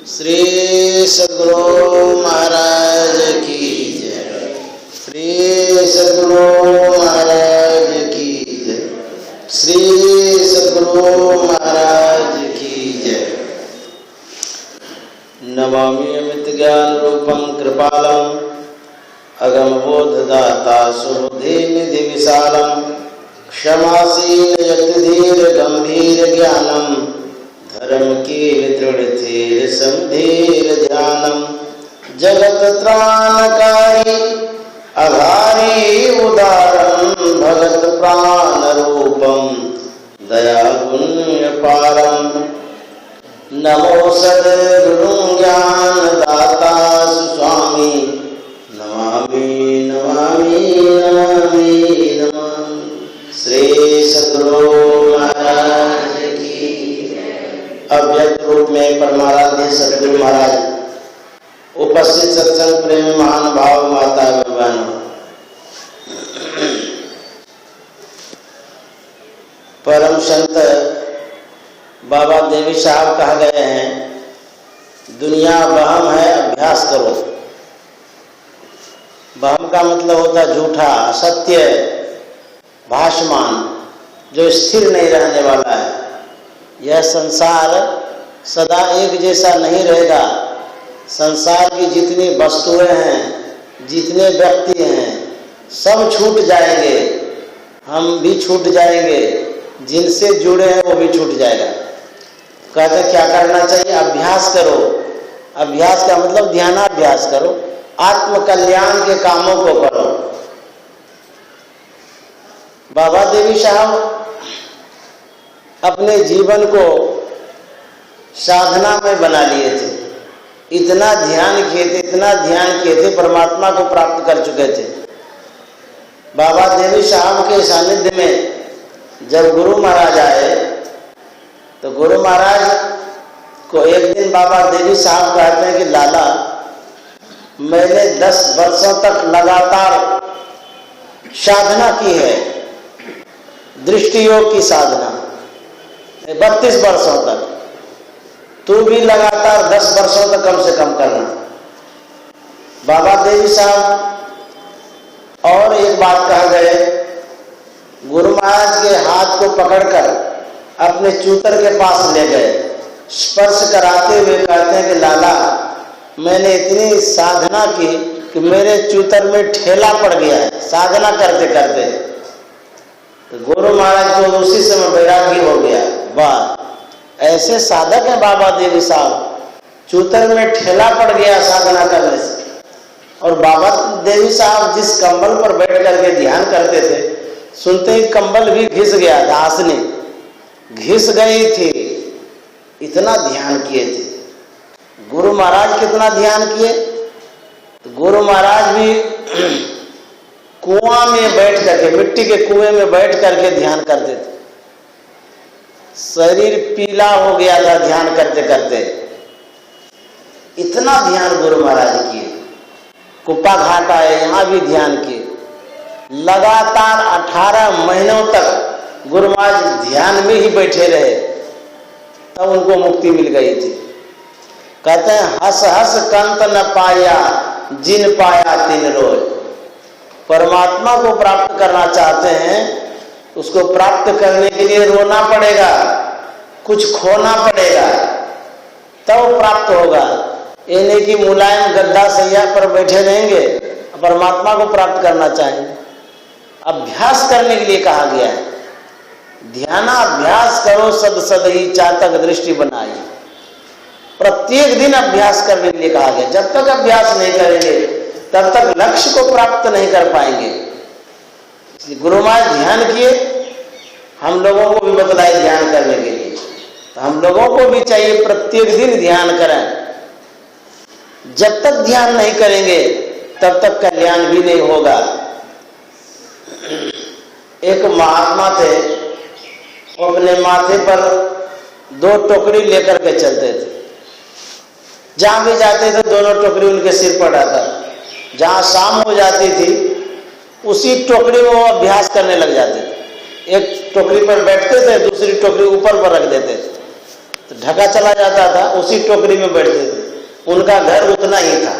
श्री सद्गुरु महाराज की जय। श्री सद्गुरु महाराज की जय। श्री सद्गुरु महाराज की जय। नमामि अमित ज्ञान रूपं कृपालम् अगम बोधदाता सुबुद्धि निधि विशालम क्षमाशील यति धीर गंभीर ज्ञानम धर्म कील दृढ़ धीर समधीर ध्यानम जगत त्राणकारी अघारी उदारम भगत प्राण रूपम दया पुण्य पारम नमो सद्गुरु ज्ञान दाता स्वामी नमामि नमामि नमामि नमामि। श्री सद्गुरु महाराज की अव्यक्त रूप में परमाराध्य सद्गुरु महाराज, उपस्थित सत्संग प्रेमी महानुभाव, माता बहनों, परम संत बाबा देवी साहब कहा गए हैं, दुनिया वहम है, अभ्यास करो। वहम का मतलब होता है झूठा, असत्य, भासमान, जो स्थिर नहीं रहने वाला है। यह संसार सदा एक जैसा नहीं रहेगा। संसार की जितनी वस्तुएं हैं, जितने व्यक्ति हैं, सब छूट जाएंगे, हम भी छूट जाएंगे, जिनसे जुड़े हैं वो भी छूट जाएगा। कहते क्या करना चाहिए? अभ्यास करो। अभ्यास का मतलब ध्यानाभ्यास करो, आत्म कल्याण के कामों को करो। बाबा देवी साहब अपने जीवन को साधना में बना लिए थे। इतना ध्यान किए थे, इतना ध्यान किए थे, परमात्मा को प्राप्त कर चुके थे। बाबा देवी साहब के सानिध्य में जब गुरु महाराज आए तो गुरु महाराज को एक दिन बाबा देवी साहब कहते हैं कि लाला, मैंने 10 वर्षों तक लगातार साधना की है, दृष्टि योग की साधना, 32 वर्षों तक। तू भी लगातार 10 वर्षों तक कम से कम करना। बाबा देवी साहब और एक बात कह गए, गुरु महाराज के हाथ को पकड़कर अपने चूतर के पास ले गए, स्पर्श कराते हुए कहते हैं कि लाला, मैंने इतनी साधना की कि मेरे चूतर में ठेला पड़ गया है साधना करते करते। तो गुरु महाराज को उसी समय वैराग्य हो गया। वाह, ऐसे साधक हैं बाबा देवी साहब, चूतर में ठेला पड़ गया साधना करने से। और बाबा देवी साहब जिस कंबल पर बैठ करके ध्यान करते थे, सुनते ही कंबल भी घिस गया था, आसनी घिस गई थी, इतना ध्यान किए थे। गुरु महाराज कितना ध्यान किए? तो गुरु महाराज भी कुआं में बैठ करके, मिट्टी के कुएं में बैठ करके ध्यान करते थे। शरीर पीला हो गया था ध्यान करते करते, इतना ध्यान गुरु महाराज किए। कुप्पा घाट आए, यहां भी ध्यान किए। लगातार 18 महीनों तक गुरु महाराज ध्यान में ही बैठे रहे, तब उनको मुक्ति मिल गई थी। कहते हैं हंस हंस कंत न पाया, जिन पाया तिन रोय। परमात्मा को प्राप्त करना चाहते हैं, उसको प्राप्त करने के लिए रोना पड़ेगा, कुछ खोना पड़ेगा, तब प्राप्त होगा। ये नहीं कि मुलायम गद्दा सैया पर बैठे रहेंगे, परमात्मा को प्राप्त करना चाहेंगे। अभ्यास करने के लिए कहा गया है, ध्यानाभ्यास करो सद सद ही चातक दृष्टि बनाई। प्रत्येक दिन अभ्यास करने के लिए कहा गया। जब तक अभ्यास नहीं करेंगे तब तक लक्ष्य को प्राप्त नहीं कर पाएंगे। गुरु महाराज ध्यान किए, हम लोगों को भी बतलाए ध्यान करने के लिए, तो हम लोगों को भी चाहिए प्रत्येक दिन ध्यान करें। जब तक ध्यान नहीं करेंगे तब तक कल्याण भी नहीं होगा। एक महात्मा थे, वो अपने माथे पर 2 टोकरी लेकर के चलते थे। जहां भी जाते थे दोनों टोकरी उनके सिर पर रहता। जहां शाम हो जाती थी उसी टोकरी में वो अभ्यास करने लग जाते थे। एक टोकरी पर बैठते थे, दूसरी टोकरी ऊपर पर रख देते थे। तो ढका चला जाता था, उसी टोकरी में बैठते थे। उनका घर उतना ही था,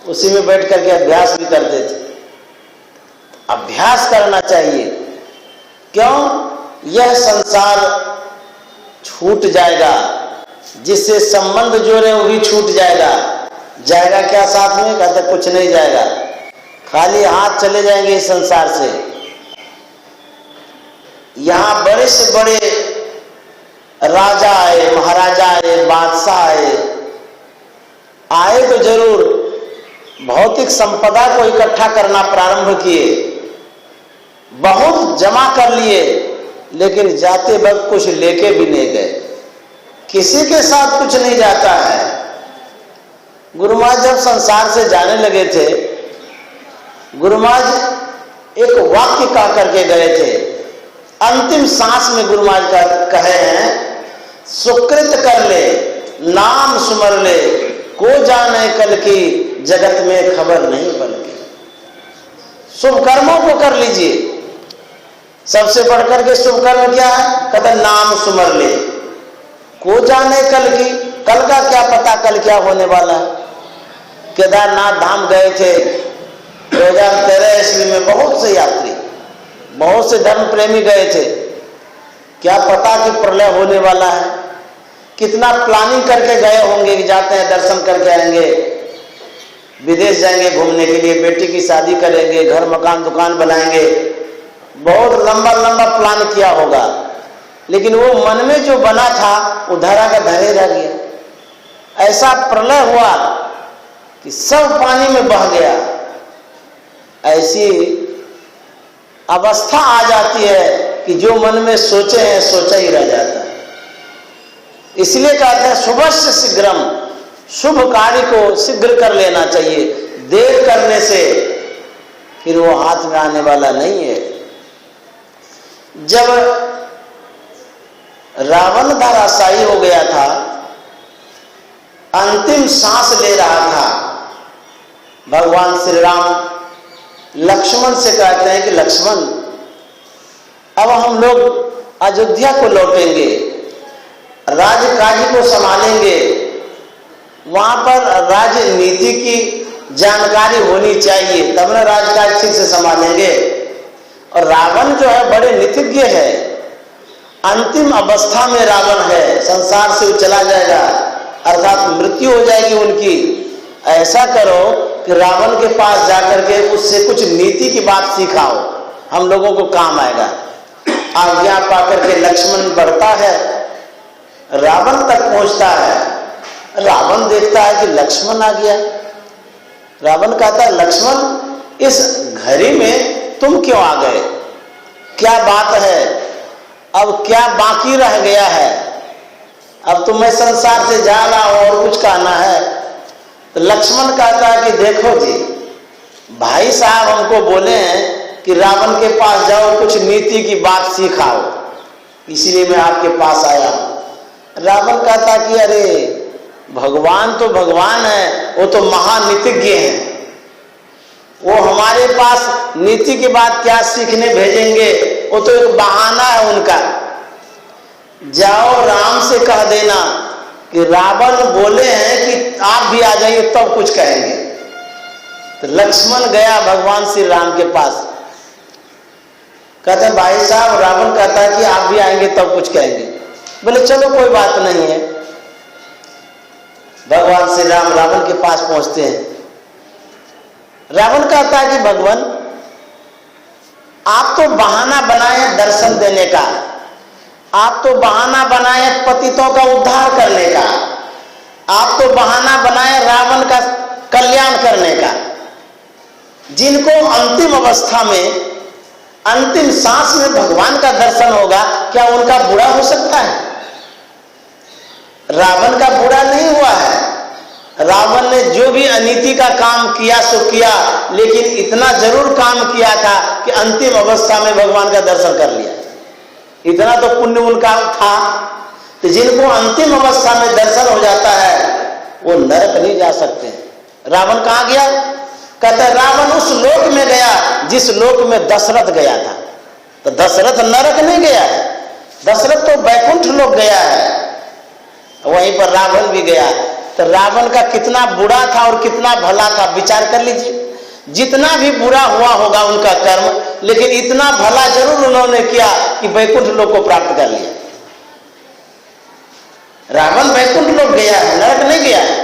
उसी में बैठ करके अभ्यास भी करते थे। अभ्यास करना चाहिए। क्यों? यह संसार छूट जाएगा, जिससे संबंध जोड़े वो भी छूट जाएगा। जाएगा क्या साथ में? कहते कुछ नहीं जाएगा, खाली हाथ चले जाएंगे इस संसार से। यहां बड़े से बड़े राजा आए, महाराजा आए, बादशाह आए तो जरूर भौतिक संपदा को इकट्ठा करना प्रारंभ किए, बहुत जमा कर लिए, लेकिन जाते वक्त कुछ लेके भी नहीं गए। किसी के साथ कुछ नहीं जाता है। गुरु महाराज जब संसार से जाने लगे थे, गुरु महाराज एक वाक्य कह करके गए थे। अंतिम सांस में गुरु महाराज कहे हैं, सुकृत कर ले, नाम सुमर ले, को जाने कल की जगत में खबर नहीं बल्कि। शुभ कर्मों को कर लीजिए। सबसे बढ़कर के शुभ कर्म क्या है? कहते नाम सुमर ले, को जाने कल की, कल का क्या पता कल क्या होने वाला है। केदारनाथ धाम गए थे 2013 ईस्वी में, बहुत से यात्री, बहुत से धर्म प्रेमी गए थे। क्या पता कि प्रलय होने वाला है। कितना प्लानिंग करके गए होंगे कि जाते हैं दर्शन करके आएंगे, विदेश जाएंगे घूमने के लिए, बेटी की शादी करेंगे, घर मकान दुकान बनाएंगे, बहुत लंबा लंबा प्लान किया होगा। लेकिन वो मन में जो बना था वो धरा का धरे रह गया। ऐसा प्रलय हुआ कि सब पानी में बह गया। ऐसी अवस्था आ जाती है कि जो मन में सोचे हैं सोचा ही रह जाता है। इसलिए कहते हैं शुभस्य शीघ्रम, शुभ कार्य को शीघ्र कर लेना चाहिए। देर करने से फिर वो हाथ में आने वाला नहीं है। जब रावण धराशायी हो गया था, अंतिम सांस ले रहा था, भगवान श्री राम लक्ष्मण से कहते हैं कि लक्ष्मण, अब हम लोग अयोध्या को लौटेंगे, राजकाज को संभालेंगे, वहां पर राजनीति की जानकारी होनी चाहिए, तब न राजकाज ठीक से संभालेंगे। और रावण जो है बड़े नीतिज्ञ है, अंतिम अवस्था में रावण है, संसार से वो चला जाएगा, अर्थात मृत्यु हो जाएगी उनकी। ऐसा करो कि रावण के पास जाकर के उससे कुछ नीति की बात सिखाओ, हम लोगों को काम आएगा। आज्ञा पाकर के लक्ष्मण बढ़ता है, रावण तक पहुंचता है। रावण देखता है कि लक्ष्मण आ गया। रावण कहता है, लक्ष्मण इस घड़ी में तुम क्यों आ गए? क्या बात है? अब क्या बाकी रह गया है? अब तो मैं संसार से जा रहा हूं और कुछ कहना है। तो लक्ष्मण कहता है कि देखो जी, भाई साहब हमको बोले हैं कि रावण के पास जाओ, कुछ नीति की बात सिखाओ, इसीलिए मैं आपके पास आया हूं। रावण कहता कि अरे भगवान तो भगवान है, वो तो महानीतिज्ञ हैं, वो हमारे पास नीति की बात क्या सीखने भेजेंगे, वो तो एक बहाना है उनका। जाओ राम से कह देना कि रावण बोले हैं कि आप भी आ जाइए तब कुछ कहेंगे। तो लक्ष्मण गया भगवान श्री राम के पास, कहते हैं भाई साहब रावण कहता है कि आप भी आएंगे तब कुछ कहेंगे। बोले चलो कोई बात नहीं है। भगवान श्री राम रावण के पास पहुंचते हैं। रावण कहता है कि भगवान आप तो बहाना बनाए दर्शन देने का, आप तो बहाना बनाए पतितों का उद्धार करने का, आप तो बहाना बनाए रावण का कल्याण करने का। जिनको अंतिम अवस्था में, अंतिम सांस में भगवान का दर्शन होगा, क्या उनका बुरा हो सकता है? रावण का बुरा नहीं हुआ है। रावण ने जो भी अनीति का काम किया सो किया, लेकिन इतना जरूर काम किया था कि अंतिम अवस्था में भगवान का दर्शन कर लिया। इतना तो पुण्य उनका था। तो जिनको अंतिम अवस्था में दर्शन हो जाता है वो नरक नहीं जा सकते। रावण कहाँ गया? कहता है रावण उस लोक में गया जिस लोक में दशरथ गया था। तो दशरथ नरक नहीं गया है, दशरथ तो बैकुंठ लोक गया है। वहीं पर रावण भी गया। तो रावण का कितना बुरा था और कितना भला था, विचार कर लीजिए। जितना भी बुरा हुआ होगा उनका कर्म, लेकिन इतना भला जरूर उन्होंने किया कि वैकुंठ लोक को प्राप्त कर लिया। रावण वैकुंठ लोक गया है, नरक नहीं गया है।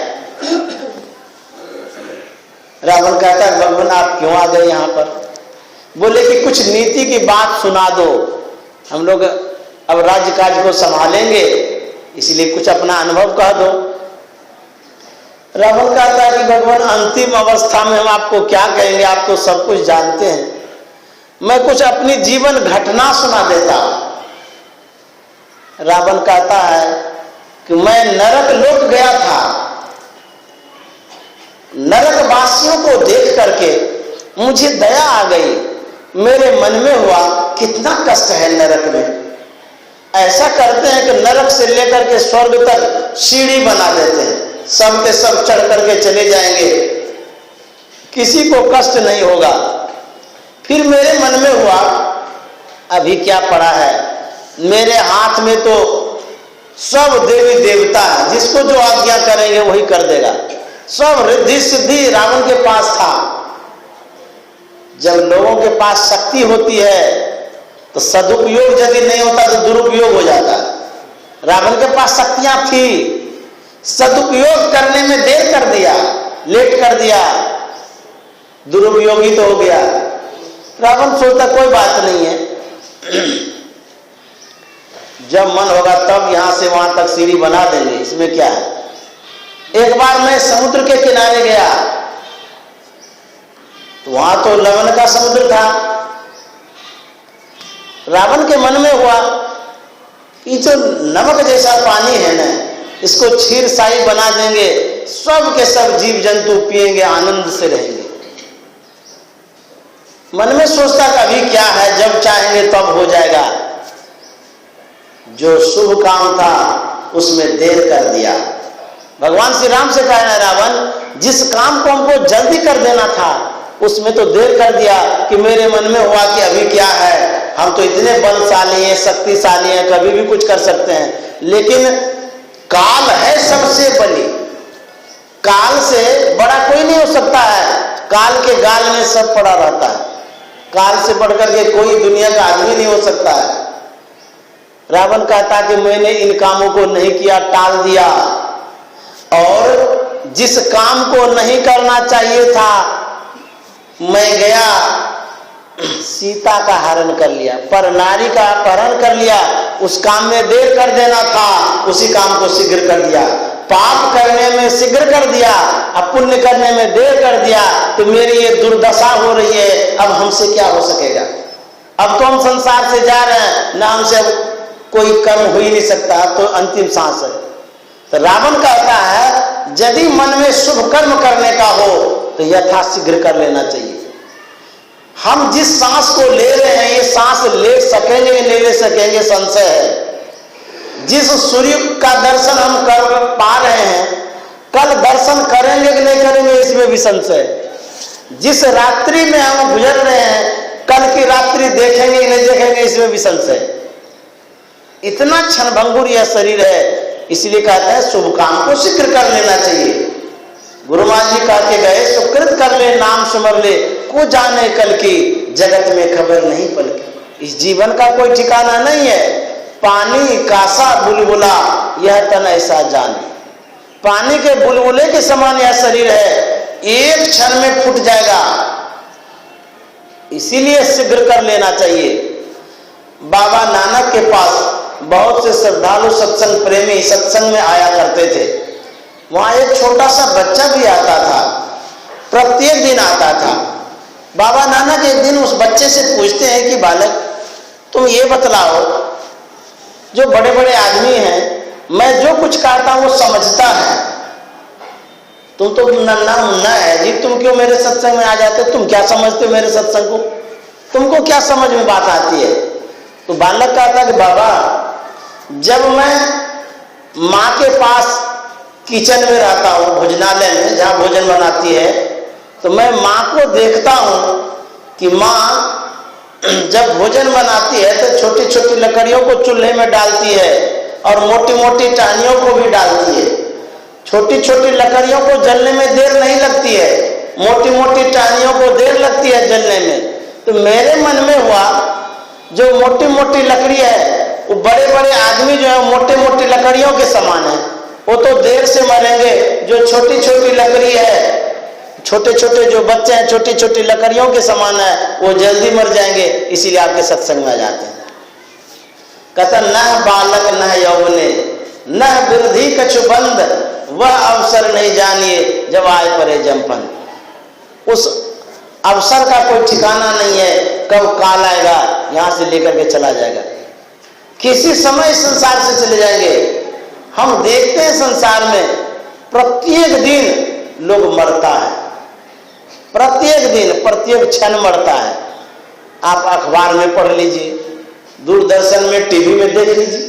रावण कहता है भगवान आप क्यों आ गए यहाँ पर? बोले कि कुछ नीति की बात सुना दो, हम लोग अब राज्य काज को संभालेंगे, इसलिए कुछ अपना अनुभव कह दो। रावण कहता है कि भगवान अंतिम अवस्था में हम आपको क्या कहेंगे, आप तो सब कुछ जानते हैं, मैं कुछ अपनी जीवन घटना सुना देता हूं। रावण कहता है कि मैं नरक लोक गया था, नरक वासियों को देख करके मुझे दया आ गई, मेरे मन में हुआ कितना कष्ट है नरक में। ऐसा करते हैं कि नरक से लेकर के स्वर्ग तक सीढ़ी बना देते हैं, सब के सब चढ़ करके चले जाएंगे, किसी को कष्ट नहीं होगा। फिर मेरे मन में हुआ अभी क्या पड़ा है, मेरे हाथ में तो सब देवी देवता है, जिसको जो आज्ञा करेंगे वही कर देगा, सब रिद्धि सिद्धि रावण के पास था। जब लोगों के पास शक्ति होती है तो सदुपयोग यदि नहीं होता तो दुरुपयोग हो जाता। रावण के पास शक्तियां थी, सदुपयोग करने में देर कर दिया, लेट कर दिया, दुरुपयोगी तो हो गया। रावण सोचता कोई बात नहीं है, जब मन होगा तब यहां से वहां तक सीढ़ी बना देंगे, इसमें क्या है। एक बार मैं समुद्र के किनारे गया, तो वहां तो लवण का समुद्र था। रावण के मन में हुआ कि जो नमक जैसा पानी है ना, इसको क्षीर साई बना देंगे, सब के सब जीव जंतु पिएंगे, आनंद से रहेंगे। मन में सोचता कभी क्या है, जब चाहेंगे तब हो जाएगा। जो शुभ काम था उसमें देर कर दिया। भगवान श्री राम से कहना रावण, जिस काम को हमको जल्दी कर देना था उसमें तो देर कर दिया कि मेरे मन में हुआ कि अभी क्या है, हम तो इतने बलशाली हैं, शक्तिशाली हैं, कभी भी कुछ कर सकते हैं, लेकिन काल है सबसे बली, काल से बड़ा कोई नहीं हो सकता है। काल के गाल में सब पड़ा रहता है, काल से बढ़कर के कोई दुनिया का आदमी नहीं हो सकता है। रावण कहता कि मैंने इन कामों को नहीं किया, टाल दिया, और जिस काम को नहीं करना चाहिए था मैं गया, सीता का हरण कर लिया, पर नारी का अपहरण कर लिया। उस काम में देर कर देना था, उसी काम को शीघ्र कर दिया। पाप करने में शीघ्र कर दिया, अब पुण्य करने में देर कर दिया, तो मेरी ये दुर्दशा हो रही है, अब हमसे क्या हो सकेगा। अब तो हम संसार से जा रहे हैं, ना हमसे कोई कर्म हो ही नहीं सकता, तो अंतिम सांस है। तो रावण कहता है यदि मन में शुभ कर्म करने का हो तो यथाशीघ्र कर लेना चाहिए। हम जिस सांस को ले रहे हैं, ये सांस ले सकेंगे नहीं ले सकेंगे संशय है। जिस सूर्य का दर्शन हम कर पा रहे हैं, कल दर्शन करेंगे कि नहीं करेंगे इसमें भी संशय है। जिस रात्रि में हम गुजर रहे हैं, कल की रात्रि देखेंगे कि नहीं देखेंगे इसमें भी संशय है। इतना क्षणभंगुर यह शरीर है, इसलिए कहते हैं शुभ काम को शीघ्र कर लेना चाहिए। गुरु महाराज जी कह के गए, सुकृत कर ले नाम सुमर ले, को जाने कल की, जगत में खबर नहीं पल की। इस जीवन का कोई ठिकाना नहीं है। पानी कासा बुलबुला यह तन ऐसा जाने, पानी के बुलबुले के समान यह शरीर है, एक क्षण में फूट जाएगा, इसीलिए शीघ्र कर लेना चाहिए। बाबा नानक के पास बहुत से श्रद्धालु सत्संग प्रेमी सत्संग में आया करते थे। वहां एक छोटा सा बच्चा भी आता था, प्रत्येक दिन आता था। बाबा नानक एक दिन उस बच्चे से पूछते हैं कि बालक तुम ये बतलाओ, जो बड़े बड़े आदमी हैं, मैं जो कुछ कहता हूं वो समझता है, तुम तो नन्ना मुन्ना है जी, तुम क्यों मेरे सत्संग में आ जाते हो? तुम क्या समझते हो मेरे सत्संग को? तुमको क्या समझ में बात आती है? तो बालक कहता कि बाबा, जब मैं माँ के पास किचन में रहता हूँ, भोजनालय में जहाँ भोजन बनाती है, तो मैं माँ को देखता हूँ कि माँ जब भोजन बनाती है तो छोटी छोटी लकड़ियों को चूल्हे में डालती है और मोटी मोटी टहनियों को भी डालती है। छोटी छोटी लकड़ियों को जलने में देर नहीं लगती है, मोटी मोटी टहनियों को देर लगती है जलने में। तो मेरे मन में हुआ जो मोटी मोटी लकड़ी है वो बड़े बड़े आदमी जो है मोटे मोटी लकड़ियों के समान है, वो तो देर से मरेंगे। जो छोटी छोटी लकड़ी है, छोटे छोटे जो बच्चे हैं छोटी छोटी लकड़ियों के समान है, वो जल्दी मर जाएंगे, इसीलिए आपके सत्संग में आ जाते हैं। कहता न बालक न यौवने न वृद्धि कछु बंद, वह अवसर नहीं जानिए जब आए परे जमपन। उस अवसर का कोई ठिकाना नहीं है, कब काल आएगा यहां से लेकर के चला जाएगा, किसी समय संसार से चले जाएंगे। हम देखते हैं संसार में प्रत्येक दिन लोग मरता है, प्रत्येक दिन प्रत्येक क्षण मरता है। आप अखबार में पढ़ लीजिए, दूरदर्शन में टीवी में देख लीजिए,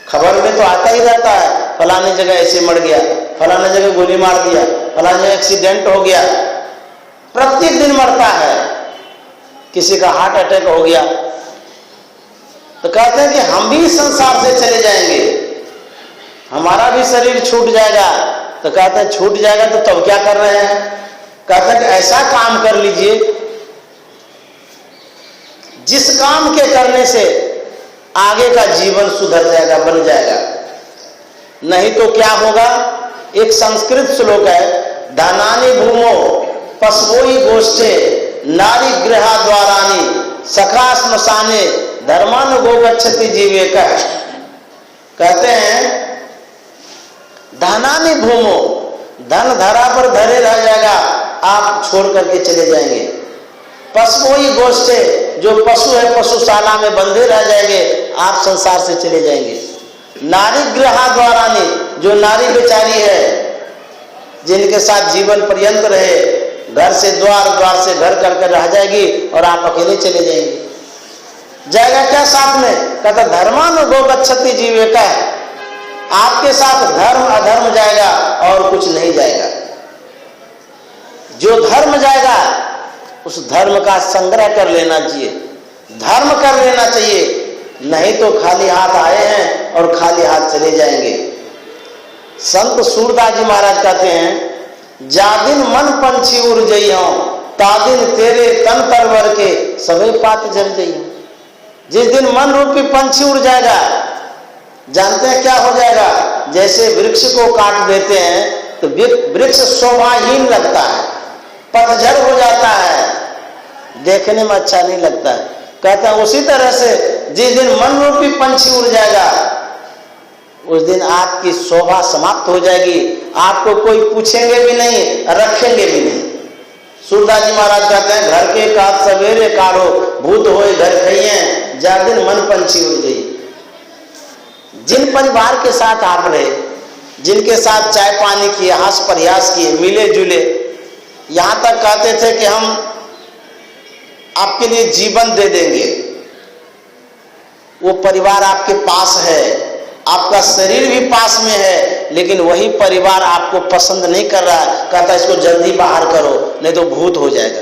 खबर में तो आता ही रहता है फलानी जगह ऐसे मर गया, फलानी जगह गोली मार दिया, फलानी जगह एक्सीडेंट हो गया। प्रत्येक दिन मरता है, किसी का हार्ट अटैक हो गया। तो कहते हैं कि हम भी संसार से चले जाएंगे, हमारा भी शरीर छूट जाएगा। तो कहते हैं छूट जाएगा तो तब क्या कर रहे हैं? कहते हैं कि ऐसा काम कर लीजिए जिस काम के करने से आगे का जीवन सुधर जाएगा, बन जाएगा। नहीं तो क्या होगा? एक संस्कृत श्लोक है, धनानि भूमो पशवोई गोष्ठे नारी गृहा द्वारानी सखा श्मशाने धर्मानुगो गच्छति जीवे का। कहते हैं धनानि भूमो, धन धरा पर धरे रह जाएगा, आप छोड़ करके चले जाएंगे। पशुओं गोष्ठे, जो पशु है पशुशाला में बंधे रह जाएंगे, आप संसार से चले जाएंगे। नारी गृहा द्वारानी, जो नारी बेचारी है जिनके साथ जीवन पर्यंत रहे, घर से द्वार, द्वार से घर करके रह जाएगी और आप अकेले चले जाएंगे। जाएगा क्या साथ में? कहता धर्मानुगो गच्छति जीवे का, आपके साथ धर्म अधर्म जाएगा और कुछ नहीं जाएगा। जो धर्म जाएगा उस धर्म का संग्रह कर लेना चाहिए, धर्म कर लेना चाहिए, नहीं तो खाली हाथ आए हैं और खाली हाथ चले जाएंगे। संत सूरदास जी महाराज कहते हैं, जादिन मन पंछी उड़ जइयो तादिन तेरे तन तरवर के सभी पात जल जइयो। जिस दिन मन रूपी पंछी उड़ जाएगा, जानते हैं क्या हो जाएगा? जैसे वृक्ष को काट देते हैं तो वृक्ष शोभाहीन लगता है, पतझड़ हो जाता है, देखने में अच्छा नहीं लगता है। कहता है उसी तरह से जिस दिन मन रूपी पंछी उड़ जाएगा उस दिन आपकी शोभा समाप्त हो जाएगी, आपको कोई पूछेंगे भी नहीं, रखेंगे भी नहीं। सूरदास जी महाराज कहते हैं, घर के काज सवेरे काढ़ो भूत होए घर खइए जा दिन मन पंछी उड़ गई। जिन परिवार के साथ आप रहे, जिनके साथ चाय पानी किए, हंस प्रयास किए, मिले जुले, यहां तक कहते थे कि हम आपके लिए जीवन दे देंगे, वो परिवार आपके पास है, आपका शरीर भी पास में है, लेकिन वही परिवार आपको पसंद नहीं कर रहा है, कहता है इसको जल्दी बाहर करो नहीं तो भूत हो जाएगा।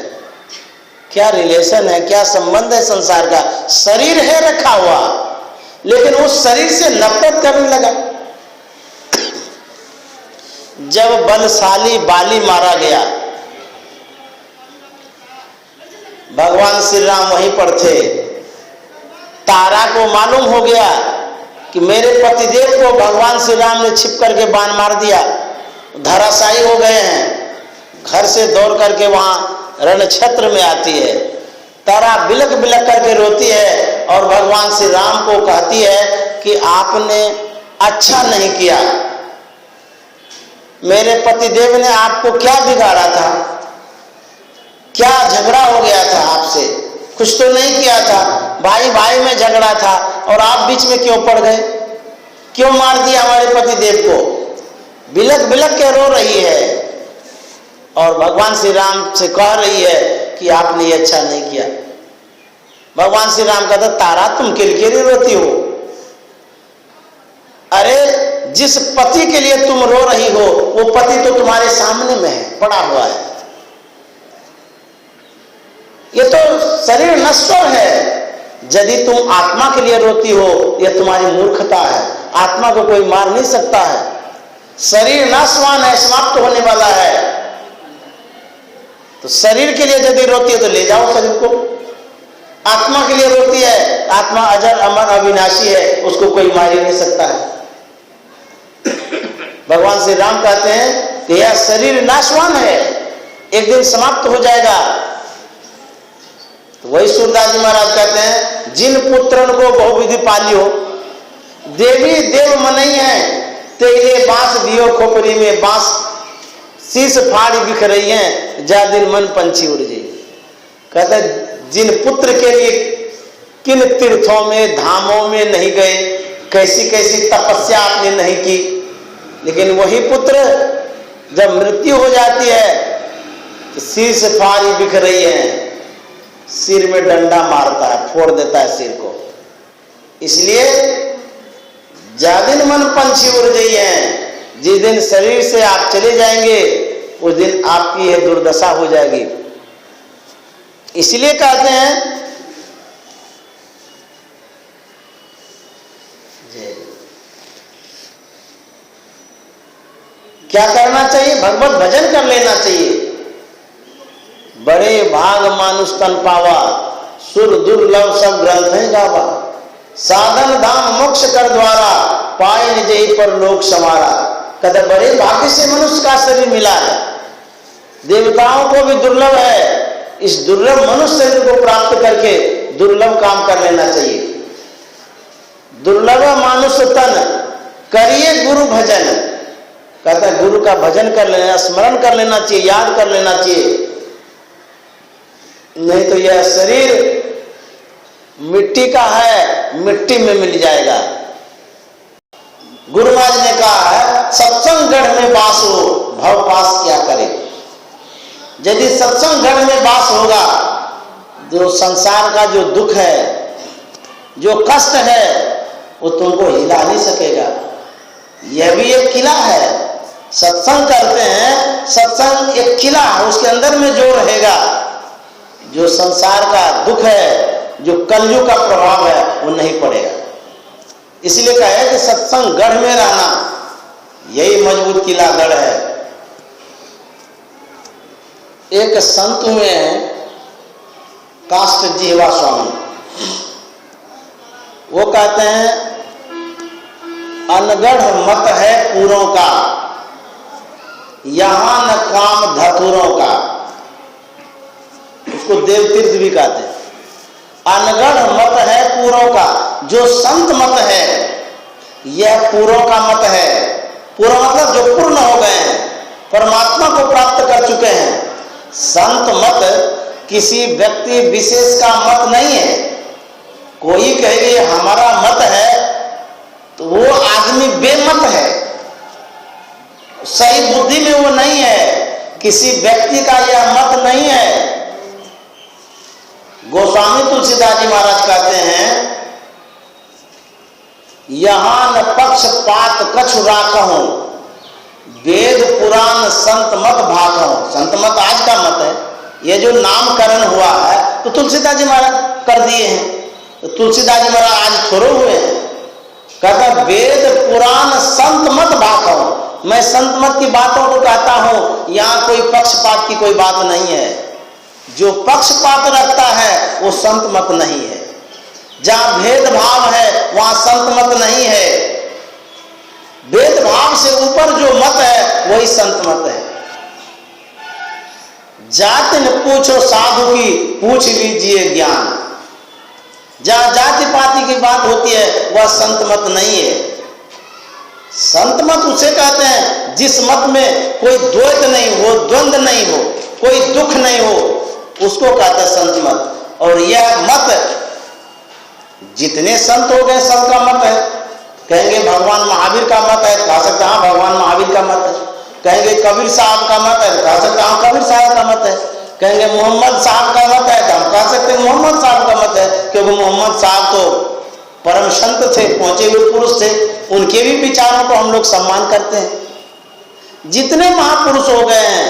क्या रिलेशन है, क्या संबंध है संसार का? शरीर है रखा हुआ, लेकिन उस शरीर से नफरत करने लगा। जब बलशाली बाली मारा गया, भगवान श्री राम वहीं पर थे, तारा को मालूम हो गया कि मेरे पतिदेव को भगवान श्री राम ने छिप करके बाण मार दिया, धराशायी हो गए हैं। घर से दौड़ करके वहां रण क्षेत्र में आती है, तारा बिलक बिलक करके रोती है और भगवान श्री राम को कहती है कि आपने अच्छा नहीं किया, मेरे पतिदेव ने आपको क्या बिगाड़ा था, क्या झगड़ा हो गया था आपसे? कुछ तो नहीं किया था, भाई भाई में झगड़ा था और आप बीच में क्यों पड़ गए? क्यों मार दिया हमारे पतिदेव को? बिलक बिलक के रो रही है और भगवान श्री राम से कह रही है कि आपने ये अच्छा नहीं किया। भगवान श्री राम कहते तारा तुम किरकिरी रोती हो? अरे जिस पति के लिए तुम रो रही हो वो पति तो तुम्हारे सामने में है, पड़ा हुआ है। ये तो शरीर नश्वर है, यदि तुम आत्मा के लिए रोती हो, यह तुम्हारी मूर्खता है। आत्मा को कोई मार नहीं सकता है। शरीर नाशवान है, समाप्त होने वाला है। तो शरीर के लिए यदि रोती है तो ले जाओ शरीर को। आत्मा के लिए रोती है, आत्मा अजर अमर अविनाशी है, उसको कोई मार ही नहीं सकता है। भगवान श्री राम कहते हैं कि यह शरीर नाशवान है, एक दिन समाप्त हो जाएगा। तो वही सूरदास जी महाराज कहते हैं, जिन पुत्रन को बहुविधि पालियो, देवी देव मनई है, तेरे बांस दियो खोपरी में, बांस शीश फाड़ी बिख रही है, जा दिन मन पंछी उड़ जाए। कहते हैं जिन पुत्र के लिए किन तीर्थों में धामों में नहीं गए, कैसी कैसी तपस्या आपने नहीं की, लेकिन वही पुत्र जब मृत्यु हो जाती है तो शीश फाड़ी बिख रही है, सिर में डंडा मारता है, फोड़ देता है सिर को। इसलिए जादिन मन पंछी उड़ गई है, जिस दिन शरीर से आप चले जाएंगे उस दिन आपकी यह दुर्दशा हो जाएगी। इसलिए कहते हैं क्या करना चाहिए? भगवत भजन कर लेना चाहिए। बड़े भाग मानुष तन पावा, सुर दुर्लभ सब ग्रंथ है गावा, साधन धाम मोक्ष कर द्वारा, पाए निज पर लोक समारा। कहते बड़े भाग्य से मनुष्य का शरीर मिला है, देवताओं को भी दुर्लभ है। इस दुर्लभ मनुष्य शरीर को प्राप्त करके दुर्लभ काम कर लेना चाहिए। दुर्लभ मानुष तन करिए गुरु भजन। कहता है गुरु का भजन कर लेना, स्मरण कर लेना चाहिए, याद कर लेना चाहिए, नहीं तो यह शरीर मिट्टी का है, मिट्टी में मिल जाएगा। गुरु महाराज ने कहा है सत्संग गढ़ में वास हो, भव पास क्या करे। यदि सत्संग गढ़ में वास होगा, जो संसार का जो दुख है, जो कष्ट है, वो तुमको हिला नहीं सकेगा। यह भी एक किला है। सत्संग करते हैं, सत्संग एक किला है, उसके अंदर में जो रहेगा, जो संसार का दुख है, जो कलयुग का प्रभाव है, वो नहीं पड़ेगा। इसलिए कहा है कि सत्संग गढ़ में रहना, यही मजबूत किला गढ़ है। एक संत हुए हैं काष्ट जीवा स्वामी, वो कहते हैं अनगढ़ मत है पूरों का, यहां न काम धतुरों का। उसको देव तीर्थ भी कहते हैं। अनगढ़ मत है पूरों का, जो संत मत है यह पूरों का मत है। पूरा मतलब जो पूर्ण हो गए हैं, परमात्मा को प्राप्त कर चुके हैं। संत मत किसी व्यक्ति विशेष का मत नहीं है। कोई कहे हमारा मत है तो वो आदमी बेमत है, सही बुद्धि में वो नहीं है। किसी व्यक्ति का यह मत नहीं है। गोस्वामी तुलसीदास जी महाराज कहते हैं यहां न पक्षपात कछु राखहूं, वेद पुराण संत मत भाखहूं। संत मत आज का मत है। ये जो नामकरण हुआ है तो तुलसीदास जी महाराज कर दिए हैं, तो तुलसीदास जी महाराज आज थोड़े हुए हैं। कहता वेद पुराण संत मत भाखहूं, मैं संत मत की बातों को कहता हूं, यहां कोई पक्षपात की कोई बात नहीं है। जो पक्षपात रखता है वो संत मत नहीं है। जहां भेदभाव है वहां संत मत नहीं है। भेदभाव से ऊपर जो मत है वही संत मत है। जाति न पूछो साधु की, पूछ लीजिए ज्ञान। जहां जाति पाति की बात होती है वह संत मत नहीं है। संत मत उसे कहते हैं जिस मत में कोई द्वैत नहीं हो, द्वंद्व नहीं हो, कोई दुख नहीं हो, उसको कहते हैं संत मत। और यह मत जितने संत हो गए सबका मत है। कहेंगे भगवान महावीर का मत है, कह सकते हाँ भगवान महावीर का मत है। कहेंगे कबीर साहब का मत है, कह सकते हाँ कबीर साहब का मत है। कहेंगे मोहम्मद साहब का मत है, तो हम कह सकते हैं मोहम्मद साहब का मत है, क्योंकि मोहम्मद साहब तो परम संत थे, पहुंचे हुए पुरुष थे। उनके भी विचारों को हम लोग सम्मान करते हैं। जितने महापुरुष हो गए हैं,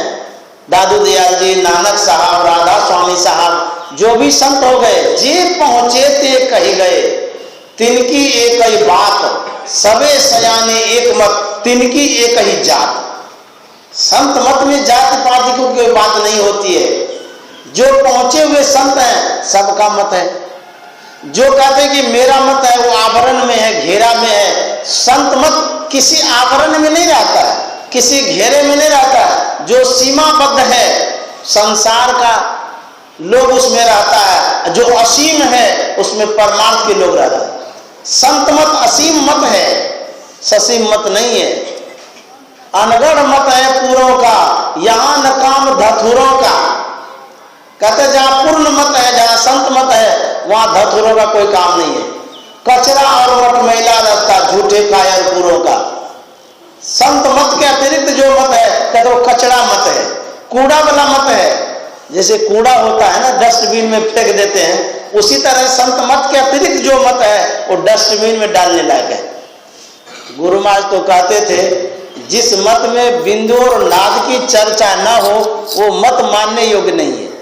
दादू दयाल जी, नानक साहब, राधा स्वामी साहब, जो भी संत हो गए, जे पहुंचे ते कही गए, तिनकी एक ही बात, सबे सयाने एक मत, तिनकी एक ही जात। संत मत में जाति पाति की कोई बात नहीं होती है। जो पहुंचे हुए संत हैं सबका मत है। जो कहते हैं कि मेरा मत है वो आवरण में है, घेरा में है। संत मत किसी आवरण में नहीं रहता है, किसी घेरे में नहीं रहता है। जो सीमाबद्ध है संसार का लोग उसमें रहता है, जो असीम है उसमें परमार्थ के लोग रहते हैं। संत मत असीम मत है, ससीम मत नहीं है। अनगढ़ मत है पूरों का, यहां न काम धतुरों का। कहते जहां पूर्ण मत है, जहां संत मत है, वहां धतुरों का कोई काम नहीं है। कचरा और मत मैला रास्ता, झूठे कायर पूरों का। संत मत के अतिरिक्त जो मत है कहते वो कचरा मत है, कूड़ा वाला मत है। जैसे कूड़ा होता है ना, डस्टबिन में फेंक देते हैं, उसी तरह संत मत के अतिरिक्त जो मत है वो डस्टबिन में डालने लायक है। गुरु महाराज तो कहते थे जिस मत में बिंदु और नाद की चर्चा न हो वो मत मानने योग्य नहीं है।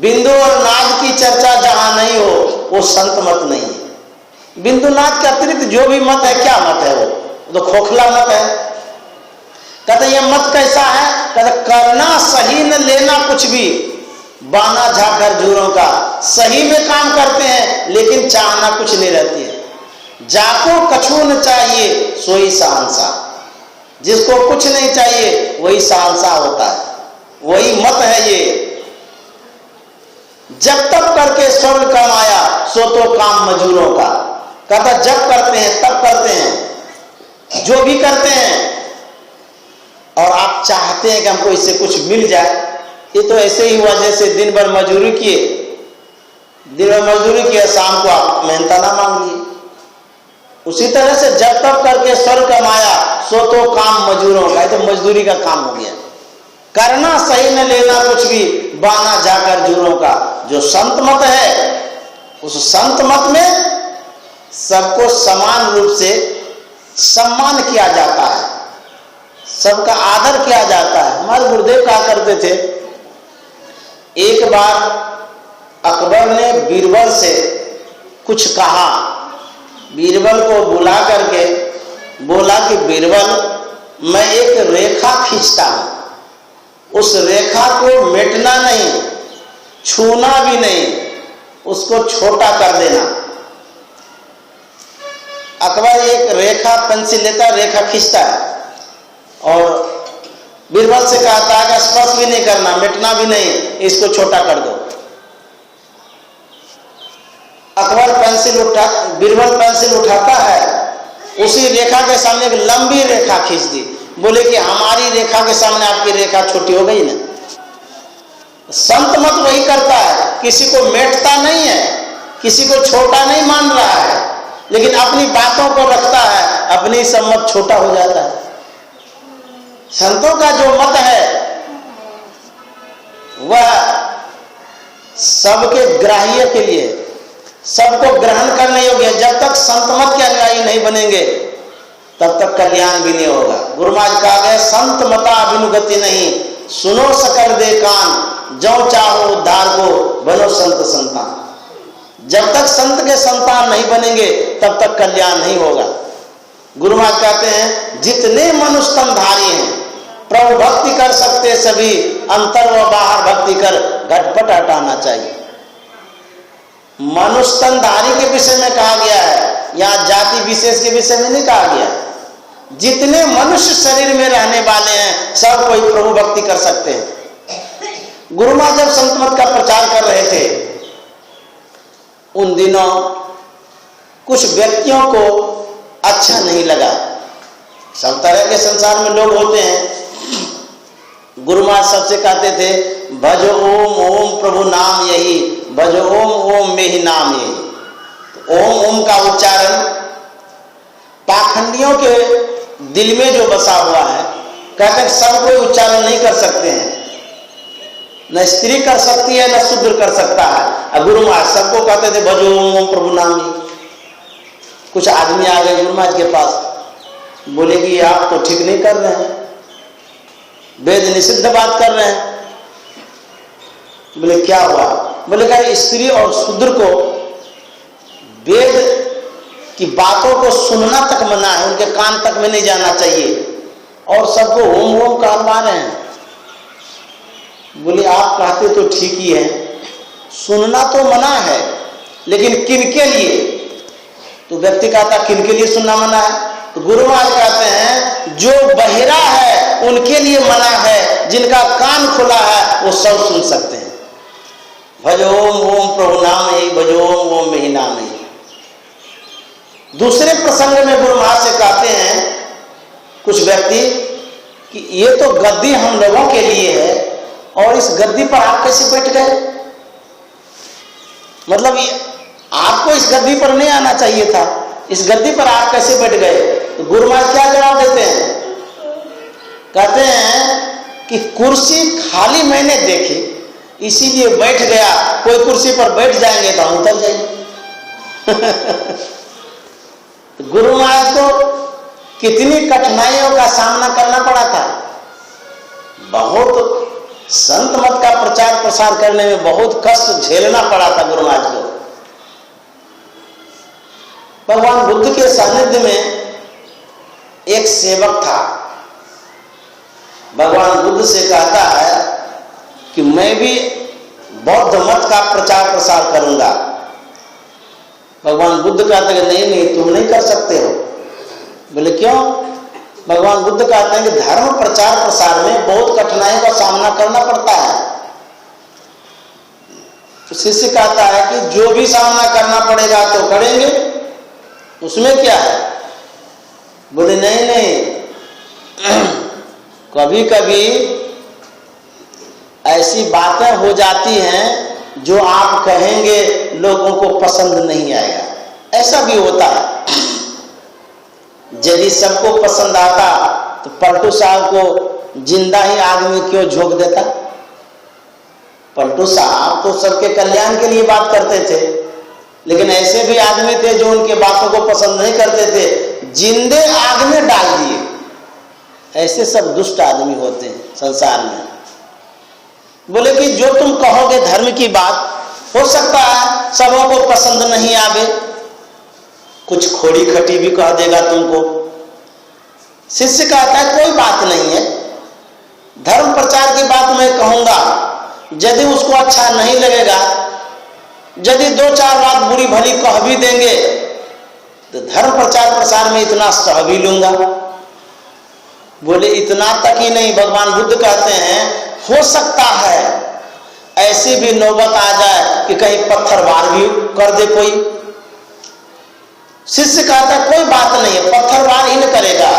बिंदु और नाद की चर्चा जहां नहीं हो वो संत मत नहीं है। बिंदु नाद के अतिरिक्त जो भी मत है, क्या मत है वो तो खोखला मत है। कहते ये मत कैसा है? कहते करना सही न लेना कुछ भी, बाना झाकर जूरों का। सही में काम करते हैं लेकिन चाहना कुछ नहीं रहती है। जाको कछु न चाहिए सोई सहंसा। जिसको कुछ नहीं चाहिए वही सहंसा होता है, वही मत है ये। जब तब करके स्वर्ग कमाया सो तो काम मजूरों का। कहता जब करते हैं तब करते हैं, जो भी करते हैं और आप चाहते हैं कि हमको इससे कुछ मिल जाए। ये तो ऐसे ही हुआ जैसे दिन भर मजदूरी किए, दिन भर मजदूरी किया, शाम को आप मेहनताना मांग लिए। उसी तरह से जब तब करके स्वर्ग कमाया सो तो काम मजदूरों का। तो मजदूरी का काम हो गया। करना सही न लेना कुछ भी, बाना जाकर जूरों का। जो संत मत है उस संत मत में सबको समान रूप से सम्मान किया जाता है, सबका आदर किया जाता है। हमारे गुरुदेव कहा करते थे, एक बार अकबर ने बीरबल से कुछ कहा। बीरबल को बुला करके बोला कि बीरबल मैं एक रेखा खींचता हूं, उस रेखा को मिटना नहीं, छूना भी नहीं, उसको छोटा कर देना। अकबर एक रेखा पेंसिल लेता, रेखा खींचता है और बीरबल से कहता है कि स्पर्श भी नहीं करना, मिटना भी नहीं, इसको छोटा कर दो। अकबर बीरबल पेंसिल उठाता है, उसी रेखा के सामने एक लंबी रेखा खींच दी। बोले कि हमारी रेखा के सामने आपकी रेखा छोटी हो गई ना। संत मत वही करता है, किसी को मेटता नहीं है, किसी को छोटा नहीं मान रहा है, लेकिन अपनी बातों को रखता है, अपनी सम्मत छोटा हो जाता है। संतों का जो मत है वह सबके ग्राह्य के लिए, सबको ग्रहण करने योग्य है। जब तक संत मत के अनुयायी नहीं बनेंगे तब तक कल्याण भी नहीं होगा। गुरु महाराज कहा गया संत मता बिनु गति नहीं, सुनो सकल दे कान, जो चाहो उद्धार को बनो संत संतान। जब तक संत के संतान नहीं बनेंगे तब तक कल्याण नहीं होगा। गुरु महाराज कहते हैं जितने मनुष्य तनधारी हैं प्रभु भक्ति कर सकते सभी, अंतर व बाहर भक्ति कर घटपट हटाना चाहिए। मनुष्य तनधारी के विषय में कहा गया है, यहाँ जाति विशेष के विषय में नहीं कहा गया। जितने मनुष्य शरीर में रहने वाले हैं सब कोई प्रभु भक्ति कर सकते हैं। गुरु महाराज जब संत मत का प्रचार कर रहे थे उन दिनों कुछ व्यक्तियों को अच्छा नहीं लगा। सब तरह के संसार में लोग होते हैं। गुरु महाराज सबसे कहते थे भजो ओम ओम प्रभु नाम यही, भजो ओम ओम में ही नाम यही। तो ओम ओम का उच्चारण पाखंडियों के दिल में जो बसा हुआ है, कहते हैं सब कोई उच्चारण नहीं कर सकते हैं, न स्त्री कर सकती है न शूद्र कर सकता है। गुरु महाराज सबको कहते थे भजो ओम ओम प्रभु नाम यही। कुछ आदमी आ गए गुरु महाराज के पास, बोले कि आप तो ठीक नहीं कर रहे हैं, वेद निषिद्ध बात कर रहे हैं। बोले क्या हुआ? बोले क्या स्त्री और शूद्र को वेद की बातों को सुनना तक मना है, उनके कान तक में नहीं जाना चाहिए, और सबको ओम ओम कहलवा रहे हैं। बोले आप कहते तो ठीक ही है, सुनना तो मना है, लेकिन किन के लिए? तो व्यक्ति कहता किन के लिए सुनना मना है? तो गुरु महाराज कहते हैं जो बहिरा है उनके लिए मना है, जिनका कान खुला है वो सब सुन सकते हैं। भजो ओम प्रभु नाम ही, भजो ओम में ही नाम ही। दूसरे प्रसंग में गुरु महाराज से कहते हैं कुछ व्यक्ति कि ये तो गद्दी हम लोगों के लिए है, और इस गद्दी पर आप कैसे बैठ गए? मतलब आपको इस गद्दी पर नहीं आना चाहिए था, इस गद्दी पर आप कैसे बैठ गए? तो गुरु महाराज क्या जवाब देते हैं? कहते हैं कि कुर्सी खाली मैंने देखी इसीलिए बैठ गया, कोई कुर्सी पर बैठ जाएंगे तो हम उतर जाएंगे। तो गुरु महाराज को कितनी कठिनाइयों का सामना करना पड़ा था। बहुत संत मत का प्रचार प्रसार करने में बहुत कष्ट झेलना पड़ा था गुरु महाराज को। भगवान बुद्ध के सानिध्य में एक सेवक था, भगवान बुद्ध से कहता है कि मैं भी बौद्ध मत का प्रचार प्रसार करूंगा। भगवान बुद्ध कहते हैं नहीं नहीं तुम नहीं कर सकते हो। बोले क्यों? भगवान बुद्ध कहते हैं कि धर्म प्रचार प्रसार में बहुत कठिनाइयों का सामना करना पड़ता है। तो शिष्य कहता है कि जो भी सामना करना पड़ेगा तो करेंगे, उसमें क्या है? बोले नहीं नहीं कभी कभी ऐसी बातें हो जाती हैं जो आप कहेंगे लोगों को पसंद नहीं आएगा, ऐसा भी होता है। यदि सबको पसंद आता तो पलटू साहब को जिंदा ही आदमी क्यों झोंक देता? पलटू साहब तो सबके कल्याण के लिए बात करते थे, लेकिन ऐसे भी आदमी थे जो उनके बातों को पसंद नहीं करते थे, जिंदे आग में डाल दिए। ऐसे सब दुष्ट आदमी होते हैं संसार में। बोले कि जो तुम कहोगे धर्म की बात, हो सकता है सबों को पसंद नहीं आवे, कुछ खोड़ी खटी भी कह देगा तुमको। शिष्य कहता है कोई बात नहीं है, धर्म प्रचार की बात मैं कहूंगा, यदि उसको अच्छा नहीं लगेगा, यदि दो चार बात बुरी भली कह भी देंगे तो धर्म प्रचार प्रसार में इतना सह भी लूंगा। बोले इतना तक ही नहीं, भगवान बुद्ध कहते हैं हो सकता है ऐसी भी नौबत आ जाए कि कहीं पत्थरवार भी कर दे कोई। शिष्य कहता है कोई बात नहीं है, पत्थरवार ही न करेगा,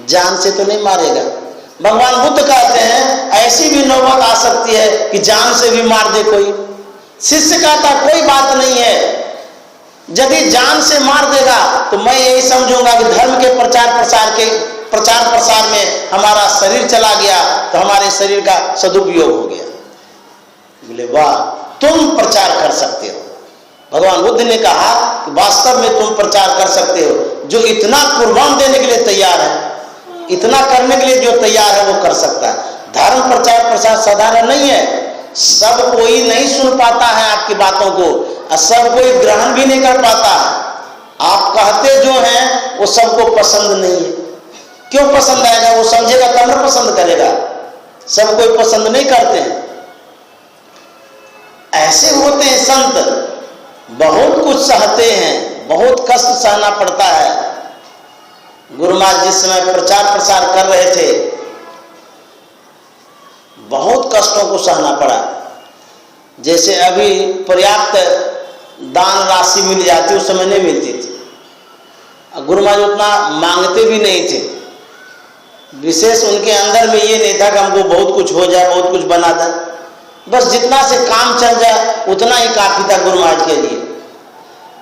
जान से तो नहीं मारेगा। भगवान बुद्ध कहते हैं ऐसी भी नौबत आ सकती है कि जान से भी मार दे कोई। शिष्य कहता कोई बात नहीं है, यदि जान से मार देगा तो मैं यही समझूंगा कि धर्म के प्रचार प्रसार में हमारा शरीर चला गया, तो हमारे शरीर का सदुपयोग हो गया। बोले वाह, तुम प्रचार कर सकते हो। भगवान बुद्ध ने कहा कि वास्तव में तुम प्रचार कर सकते हो, जो इतना कुर्बान देने के लिए तैयार है, इतना करने के लिए जो तैयार है वो कर सकता है। धर्म प्रचार प्रसार साधारण नहीं है, सब कोई नहीं सुन पाता है आपकी बातों को, और सब कोई ग्रहण भी नहीं कर पाता है। आप कहते जो हैं वो सबको पसंद नहीं है। क्यों पसंद आएगा? वो समझेगा तब ना पसंद करेगा, सब कोई पसंद नहीं करते हैं। ऐसे होते हैं संत, बहुत कुछ सहते हैं, बहुत कष्ट सहना पड़ता है। गुरु महाराज जिस समय प्रचार प्रसार कर रहे थे बहुत कष्टों को सहना पड़ा। जैसे अभी पर्याप्त दान राशि मिल जाती, उस समय नहीं मिलती थी। गुरु महाराज उतना मांगते भी नहीं थे, विशेष उनके अंदर में ये नहीं था कि हमको बहुत कुछ हो जाए, बहुत कुछ बना दे, बस जितना से काम चल जाए उतना ही काफी था गुरु महाराज के लिए।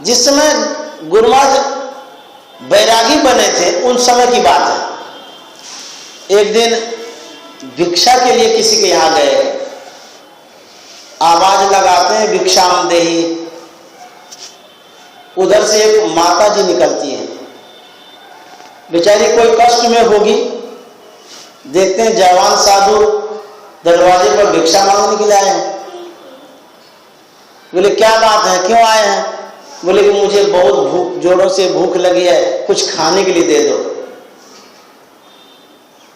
जिस समय गुरु महाराज बैरागी बने थे उन समय की बात है। एक दिन भिक्षा के लिए किसी के यहाँ गए, आवाज लगाते हैं भिक्षाम देही। उधर से एक माता जी निकलती हैं, बेचारी कोई कष्ट में होगी। देखते हैं जवान साधु दरवाजे पर भिक्षा मांगने के लिए आए हैं। बोले क्या बात है, क्यों आए हैं? बोले कि मुझे बहुत भूख, जोरों से भूख लगी है, कुछ खाने के लिए दे दो।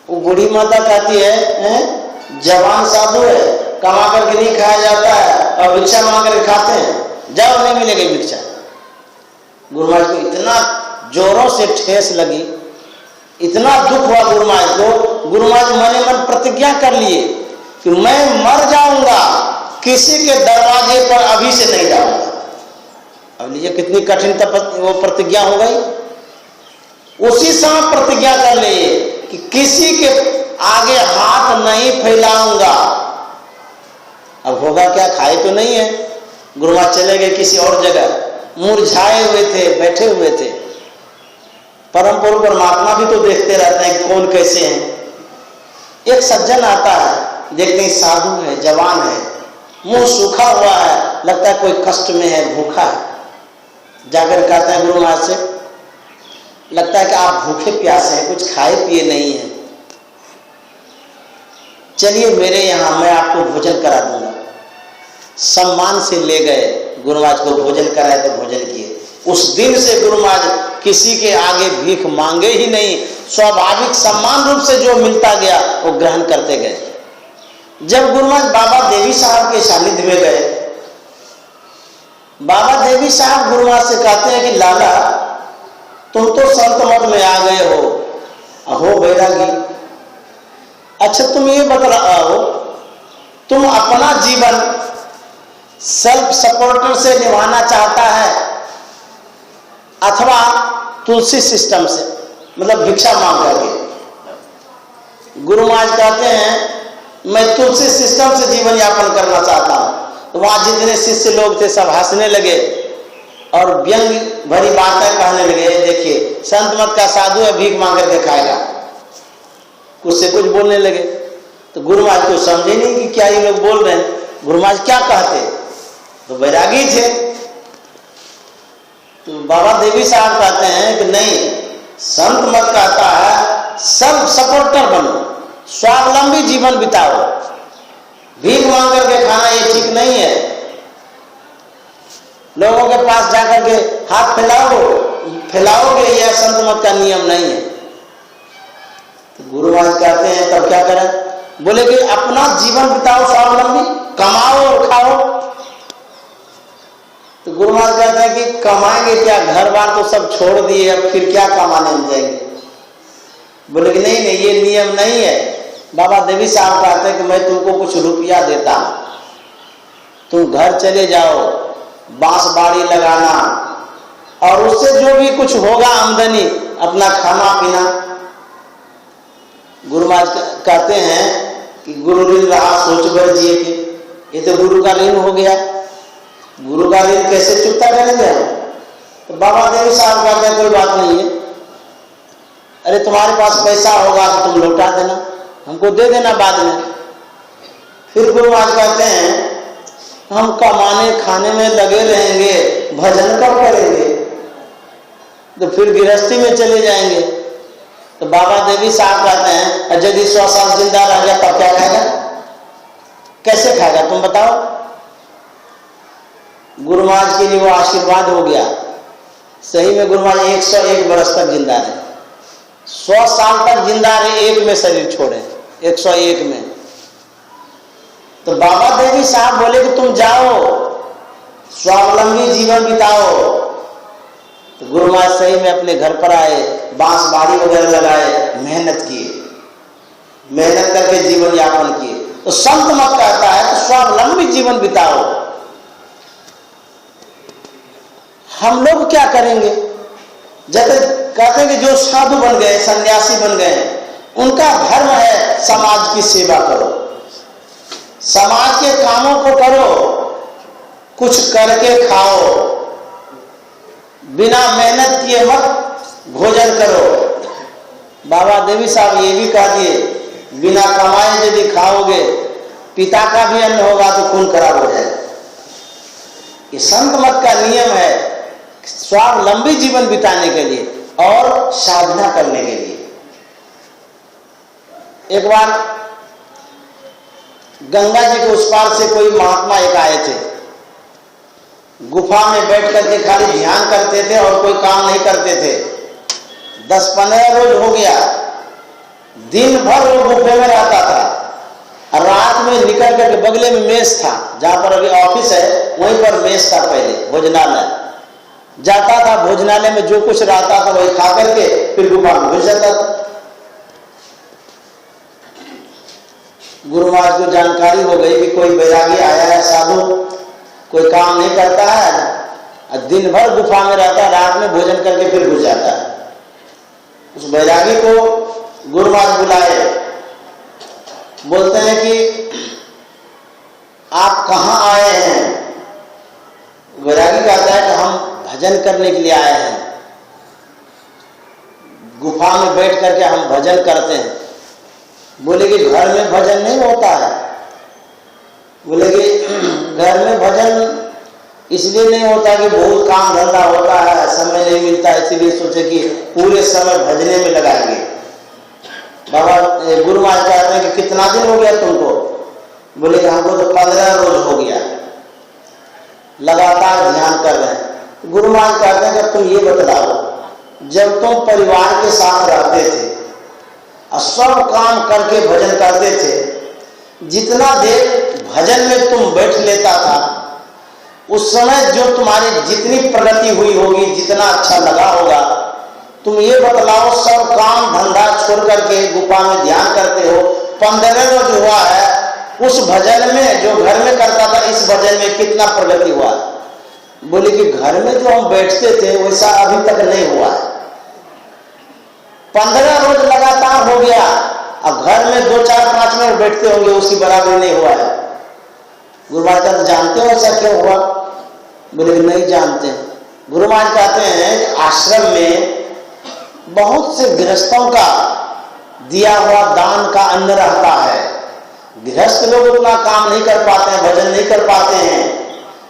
वो बूढ़ी माता कहती है, जवान साधु है, कमा करके नहीं खाया जाता है और भिक्षा मांग करके खाते हैं, जाओ नहीं मिलेगी भिक्षा। गुरु महाराज को इतना जोरों से ठेस लगी, इतना दुख हुआ गुरु महाराज को। गुरु महाराज मने मन प्रतिज्ञा कर लिए कि मैं मर जाऊंगा, किसी के दरवाजे पर अभी से नहीं जाऊंगा। अब लीजिए कितनी कठिन वो प्रतिज्ञा हो गई। उसी समय प्रतिज्ञा कर लिए कि किसी के आगे हाथ नहीं फैलाऊंगा। अब होगा क्या, खाए तो नहीं है। गुरु महाराज चले गए किसी और जगह, मुरझाए हुए थे, बैठे हुए थे। परम पुरुष परमात्मा भी तो देखते रहते हैं कि कौन कैसे हैं। एक सज्जन आता है, देखते हैं साधु है, जवान है, मुंह सूखा हुआ है, लगता है कोई कष्ट में है, भूखा है। जाकर कहते हैं गुरु महाराज से, लगता है कि आप भूखे प्यासे हैं, कुछ खाए पिए नहीं है, चलिए मेरे यहां, मैं आपको भोजन करा दूंगा। सम्मान से ले गए, गुरु महाराज को भोजन कराए तो भोजन किए। उस दिन से गुरु महाराज किसी के आगे भीख मांगे ही नहीं, स्वाभाविक सम्मान रूप से जो मिलता गया वो ग्रहण करते गए। जब गुरु महाराज बाबा देवी साहब के सानिध्य में गए, बाबा देवी साहब गुरु महाराज से कहते हैं कि लाला तुम तो संत मत में आ गए हो बैरागी, अच्छा तुम ये बताओ, तुम अपना जीवन सेल्फ सपोर्टर से निभाना चाहता है अथवा तुलसी सिस्टम से, मतलब भिक्षा मांग करके? गुरु महाराज कहते हैं मैं तुलसी सिस्टम से जीवन यापन करना चाहता हूं। तो वहां जितने शिष्य लोग थे सब हंसने लगे और व्यंग भरी बातें कहने लगे, देखिए संत मत का साधु है, भीख मांग करके खाएगा, कुछ से कुछ बोलने लगे। तो गुरु महाराज को समझे नहीं कि क्या ये लोग बोल रहे हैं, गुरु महाराज क्या कहते, तो बैरागी थे। तो बाबा देवी साहब कहते हैं कि नहीं, संत मत कहता है सेल्फ सपोर्टर बनो, स्वावलंबी जीवन बिताओ, भीख मांग करके खाना ये ठीक नहीं है। लोगों के पास जाकर के हाथ फैलाओगे, यह संत मत का नियम नहीं है। तो गुरु महाराज कहते हैं तब क्या करें? बोले कि अपना जीवन बिताओ, स्वावलंबी, कमाओ और खाओ। तो गुरु महाराज कहते हैं कि कमाएंगे क्या, घर बार तो सब छोड़ दिए, अब फिर क्या कमाने में जाएंगे? बोले कि नहीं नहीं, ये नियम नहीं है। बाबा देवी साहब कहते हैं कि मैं तुमको कुछ रुपया देता हूं, तुम घर चले जाओ, बांस बाड़ी लगाना और उससे जो भी कुछ होगा आमदनी अपना खाना पीना। गुरु महाराज कहते हैं कि गुरु ऋण रहा सोच भर जिए के, ये तो गुरु का ऋण हो गया, गुरु का ऋण कैसे चुकता करेंगे? तो बाबा देवी साहब कहते हैं कोई बात नहीं है, अरे तुम्हारे पास पैसा होगा तो तुम लौटा देना, हमको दे देना बाद में। फिर गुरु महाराज कहते हैं हम कमाने खाने में लगे रहेंगे, भजन कब करेंगे? तो फिर गृहस्थी में चले जाएंगे। तो बाबा देवी साहब कहते हैं यदि 100 साल जिंदा रह गया तब क्या खाएगा, कैसे खाएगा तुम बताओ? गुरु महाराज के लिए वो आशीर्वाद हो गया। सही में गुरु महाराज 101 वर्ष तक जिंदा रहे, 100 साल तक जिंदा रहे, एक में शरीर छोड़े, 101 में। तो बाबा देवी साहब बोले कि तुम जाओ, स्वावलंबी जीवन बिताओ। तो गुरु महाराज सही में अपने घर पर आए, बांस बाड़ी वगैरह लगाए, मेहनत किए, मेहनत करके जीवन यापन किए। तो संत मत कहता है कि स्वावलंबी जीवन बिताओ। हम लोग क्या करेंगे? जैसे कहते हैं कि जो साधु बन गए, सन्यासी बन गए, उनका धर्म है समाज की सेवा करो, समाज के कामों को करो, कुछ करके खाओ, बिना मेहनत किए मत भोजन करो। बाबा देवी साहब ये भी कह दिए, बिना कमाए यदि खाओगे, पिता का भी अन्न होगा तो खून खराब हो जाएगा। ये संत मत का नियम है, स्वावलंबी जीवन बिताने के लिए और साधना करने के लिए। एक बार गंगा जी के उस पार से कोई महात्मा एक आए थे, गुफा में बैठ करके खाली ध्यान करते थे और कोई काम नहीं करते थे। 10-15 रोज हो गया, दिन भर वो गुफे में रहता था। रात में निकल करके बगले में मेस था, जहां पर अभी ऑफिस है वहीं पर मेस था, पहले भोजनालय जाता था। भोजनालय में जो कुछ रहता था वही खा करके फिर गुफा में घुस जाता था। गुरु महाराज को जानकारी हो गई कि कोई बैरागी आया है, साधु कोई काम नहीं करता है, दिन भर गुफा में रहता है, रात में भोजन करके फिर घुस जाता है। उस बैरागी को गुरु महाराज बुलाए, बोलते हैं कि आप कहाँ आए हैं? बैरागी कहता है कि हम भजन करने के लिए आए हैं, गुफा में बैठ करके हम भजन करते हैं। बोले कि घर में भजन नहीं होता है। बोले कि घर में भजन इसलिए नहीं होता कि बहुत काम धंधा होता है, समय नहीं मिलता, इसीलिए सोचे कि पूरे समय भजने में लगाएंगे। बाबा गुरु महाराज कहते हैं कि कितना दिन हो गया तुमको? बोले कि हमको तो 15 रोज हो गया, लगातार ध्यान कर रहे हैं। गुरु महाराज कहते हैं कि तुम ये बतलाओ, जब तुम परिवार के साथ रहते थे और सब काम करके भजन करते थे, जितना देर भजन में तुम बैठ लेता था, उस समय जो तुम्हारी जितनी प्रगति हुई होगी, जितना अच्छा लगा होगा, तुम ये बतलाओ, सब काम धंधा छोड़ करके गुफा में ध्यान करते हो, 15 रोज हुआ है, उस भजन में जो घर में करता था, इस भजन में कितना प्रगति हुआ? बोले कि घर में जो हम बैठते थे वैसा अभी तक नहीं हुआ है। 15 रोज लगातार हो गया, अब घर में 2, 4, 5 मिनट बैठते होंगे, उसकी बराबरी नहीं हुआ है। गुरु महाराज जानते हो ऐसा क्यों हुआ? बोले कि नहीं जानते। गुरु महाराज कहते हैं कि आश्रम में बहुत से गृहस्थों का दिया हुआ दान का अन्न रहता है। गृहस्थ लोग उतना काम नहीं कर पाते हैं, भजन नहीं कर पाते हैं,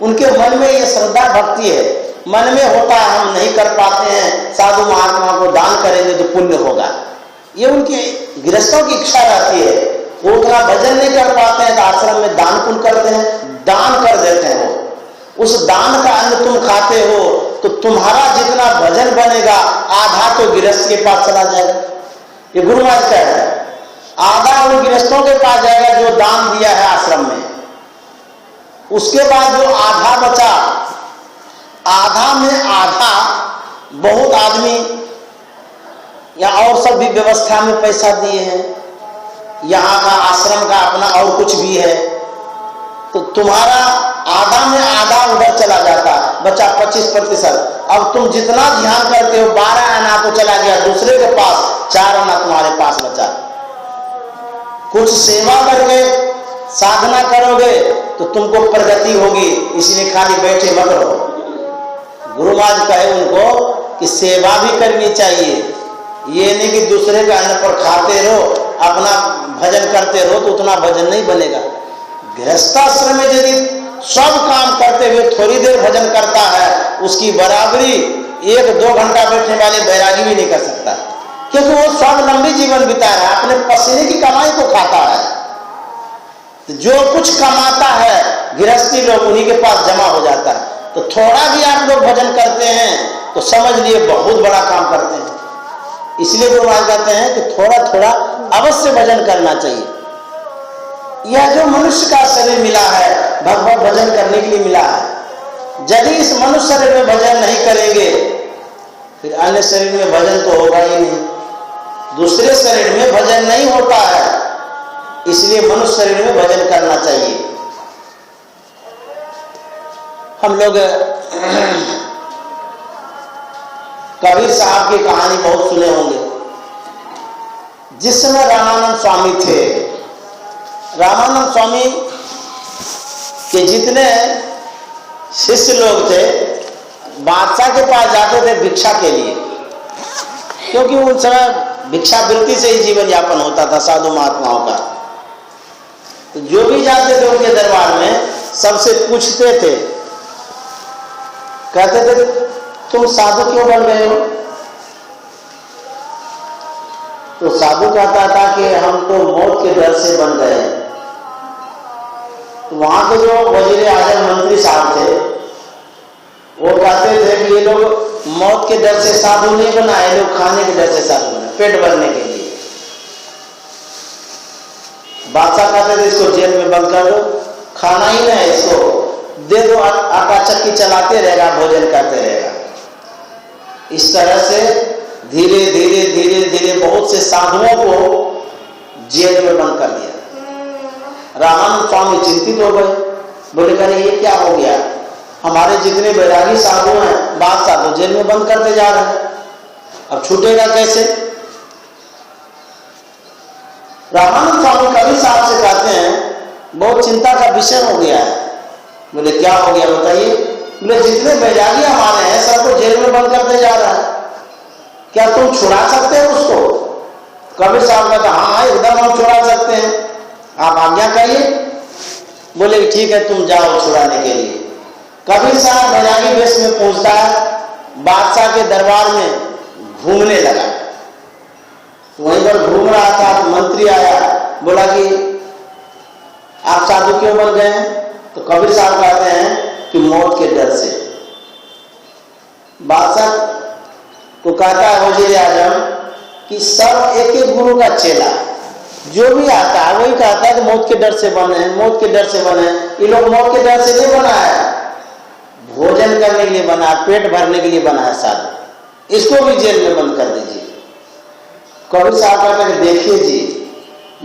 उनके मन में ये श्रद्धा भक्ति है, मन में होता है हम नहीं कर पाते हैं, साधु महात्मा को दान करेंगे तो पुण्य होगा, ये उनके गृहस्थों की इच्छा रहती है। वो उतना भजन नहीं कर पाते हैं तो आश्रम में दान पुण्य करते हैं, दान कर देते हैं। वो उस दान का अन्न तुम खाते हो तो तुम्हारा जितना भजन बनेगा आधा तो गृहस्थ के पास चला जाएगा। ये गुरु महाराज कह रहे हैं, आधा उन गृहस्थों के पास जाएगा जो दान दिया है आश्रम में। उसके बाद जो आधा बचा, आधा में आधा बहुत आदमी या और सब भी व्यवस्था में पैसा दिए हैं, यहाँ का आश्रम का अपना और कुछ भी है, तो तुम्हारा आधा में आधा उधर चला जाता, बचा 25%। अब तुम जितना ध्यान करते हो 12 आना तो चला गया दूसरे के पास, 4 आना तुम्हारे पास बचा। कुछ सेवा करोगे, साधना करोगे तो तुमको प्रगति होगी, इसलिए खाली बैठे मत रहो। गुरु महाराज कहे उनको कि सेवा भी करनी चाहिए, ये नहीं कि दूसरे का अन्न पर खाते रहो, अपना भजन करते रहो तो उतना भजन नहीं बनेगा। गृहस्थाश्रम में यदि सब काम करते हुए थोड़ी देर भजन करता है, उसकी बराबरी 1-2 घंटा बैठने वाले बैरागी भी नहीं कर सकता, क्योंकि वो स्वावलंबी जीवन बिता रहा है, अपने पसीने की कमाई को खाता है। तो जो कुछ कमाता है गृहस्थी लोग उन्हीं के पास जमा हो जाता है। तो थोड़ा भी आप लोग भजन करते हैं तो समझ लिए बहुत बड़ा काम करते हैं। इसलिए गुरु महाराज कहते हैं कि थोड़ा थोड़ा अवश्य भजन करना चाहिए। यह जो मनुष्य का शरीर मिला है भगवत भजन करने के लिए मिला है। यदि इस मनुष्य शरीर में भजन नहीं करेंगे फिर अन्य शरीर में भजन तो होगा ही नहीं। दूसरे शरीर में भजन नहीं होता है, इसलिए मनुष्य शरीर में भजन करना चाहिए। हम लोग कबीर साहब की कहानी बहुत सुने होंगे। जिस समय रामानंद स्वामी थे, रामानंद स्वामी के जितने शिष्य लोग थे बादशाह के पास जाते थे भिक्षा के लिए, क्योंकि उन समय भिक्षावृत्ति से ही जीवन यापन होता था साधु महात्माओं का। तो जो भी जाते थे उनके दरबार में सबसे पूछते थे, कहते थे तुम साधु क्यों बन गए हो? तो साधु कहता था कि हम तो मौत के डर से बन गए। तो वहां के जो वजीर आजम मंत्री साहब थे वो कहते थे कि ये लोग मौत के डर से साधु नहीं बना, ये लोग खाने के डर से साधु बना, पेट भरने के लिए। बादशाह कहते थे इसको जेल में बंद कर दो, खाना ही ना है इसको दे दो, आटा चक्की चलाते रहेगा, भोजन करते रहेगा। इस तरह से धीरे धीरे धीरे धीरे बहुत से साधुओं को जेल में बंद कर दिया। रामानंद स्वामी चिंतित हो गए, बोले करे ये क्या हो गया, हमारे जितने बैरागी साधु हैं बादशाह तो जेल में बंद करते जा रहे हैं, अब छूटेगा कैसे। रामानंद स्वामी कवि साहब से कहते हैं बहुत चिंता का विषय हो गया है। बोले क्या हो गया बताइए। बोले जितने बैरागी हमारे हैं सबको जेल में बंद करते जा रहा है, क्या तुम छुड़ा सकते हो उसको। कबीर साहब ने कहा हाँ एकदम हम छुड़ा सकते हैं, आप आज्ञा करिए। बोले ठीक है तुम जाओ छुड़ाने के लिए। कबीर साहब बैरागी वेश में पहुंचता है, बादशाह के दरबार में घूमने लगा। वहीं पर घूम रहा था तो मंत्री आया, बोला कि आप साधु क्यों बन गए हैं। तो कबीर साहब कहते हैं कि मौत के डर से। बादशाह को कहता है वजीर आजम कि सब एक एक गुरु का चेला, जो भी आता है वही कहता है कि मौत के डर से बने, मौत के डर से बने। ये लोग मौत के डर से नहीं बना है, भोजन करने के लिए बना है, पेट भरने के लिए बना है साधु, इसको भी जेल में बंद कर दीजिए। कबीर साहब कहते हैं देखिए जी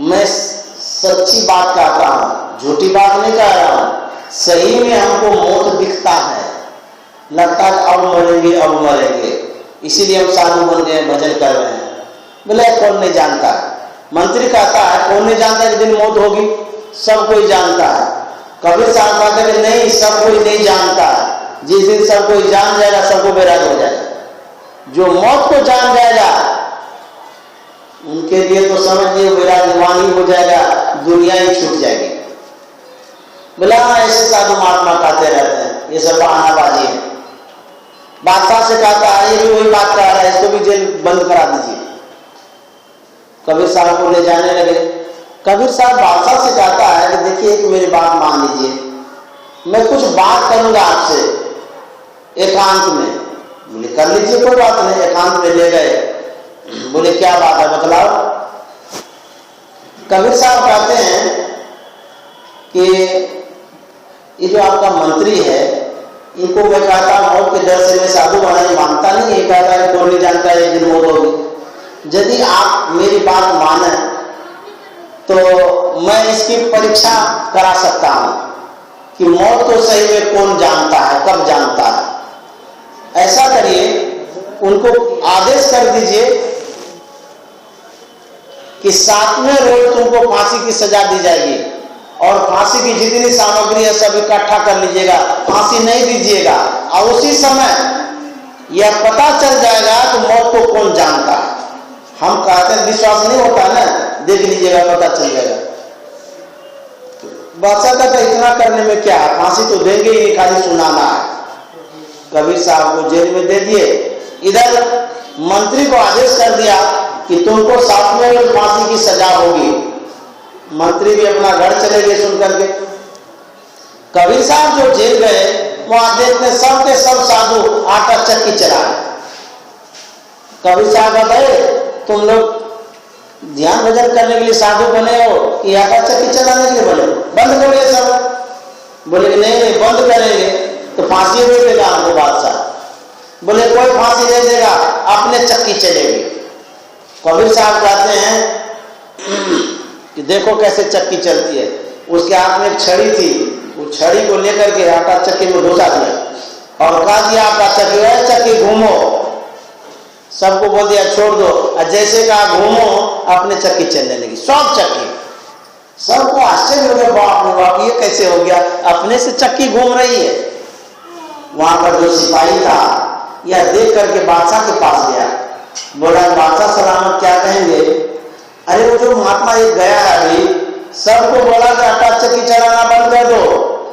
मैं सच्ची बात कहता हूँ, झूठी बात नहीं कह रहा हूँ, सही में हमको मौत दिखता है, लगता है अब मरेंगे अब मरेंगे, इसीलिए हम साधु बन गए भजन कर रहे हैं। बोले कौन नहीं जानता। मंत्री कहता है कौन नहीं जानता कि दिन मौत होगी, सब कोई जानता है। कबीर साहब कहते हैं नहीं सब कोई नहीं जानता, जिस दिन सब कोई जान जाएगा सबको बैराग हो जाएगा। जो मौत को जान जाएगा उनके लिए तो समझिए विराजमान ही हो जाएगा, दुनिया ही छूट जाएगी। बोला ऐसे साधु महात्मा कहते रहते हैं, ये सब बहानाबाजी है। बादशाह से कहता है ये भी वही बात कह रहा है, इसको भी जेल बंद करा दीजिए। कबीर साहब को ले जाने लगे। कबीर साहब बादशाह से कहता है कि देखिए कि मेरी बात मान लीजिए, मैं कुछ बात करूंगा आपसे एकांत में। बोले कर लीजिए कोई बात नहीं। एकांत में ले गए, बोले क्या बात है बतलाओ। कबीर साहब कहते हैं कि ये जो आपका मंत्री है इनको मैं कहता मौत के डर से मैं साधु बना मानता नहीं, ये कहता है कौन नहीं जानता है एक दिन मौत होगी। यदि आप मेरी बात माने तो मैं इसकी परीक्षा करा सकता हूं कि मौत को सही में कौन जानता है, कब जानता है। ऐसा करिए उनको आदेश कर दीजिए कि 7वें रोज तुमको फांसी की सजा दी जाएगी और फांसी की जितनी सामग्री है सब इकट्ठा कर लीजिएगा, फांसी नहीं दीजिएगा। और उसी समय यह पता चल जाएगा कि मौत को कौन जानता है। हम कहते हैं विश्वास नहीं होता ना, देख लीजिएगा पता चल जाएगा। बादशाह कहता इतना करने में क्या है, फांसी तो देंगे ही, खाली सुनाना है। कबीर साहब को जेल में दे दिए। इधर मंत्री को आदेश कर दिया कि तुमको 7वें रोज फांसी की सजा होगी। मंत्री भी अपना घर चले गए सुन करके। कबीर साहब जो जेल गए वहां देखते सब के सब साधु आटा चक्की चला रहे। कबीर साहब बताए तुम लोग ध्यान भजन करने के लिए साधु बने हो कि आटा चक्की चलाने के लिए बने? बंद करो ये सब। बोले कि नहीं नहीं बंद करेंगे तो फांसी दे देगा हमको बादशाह। बोले कोई फांसी नहीं देगा, अपने चक्की चलेगी। कबीर साहब कहते हैं कि देखो कैसे चक्की चलती है। उसके हाथ में एक छड़ी थी, वो छड़ी को लेकर के आटा चक्की में घुसा दिया और कहा दिया आटा चक्की है चक्की घूमो। सबको बोल दिया छोड़ दो, और जैसे कहा घूमो अपने चक्की चलने लगी, सब चक्की। सबको आश्चर्य हो गया, बाप रे बाप ये कैसे हो गया, अपने से चक्की घूम रही है। वहां पर जो सिपाही था यह देख करके बादशाह के पास गया, बोला बादशाह सलामत क्या कहेंगे। अरे वो जो महात्मा एक गया है अभी, सबको बोला कि आटा चक्की चलाना बंद कर दो,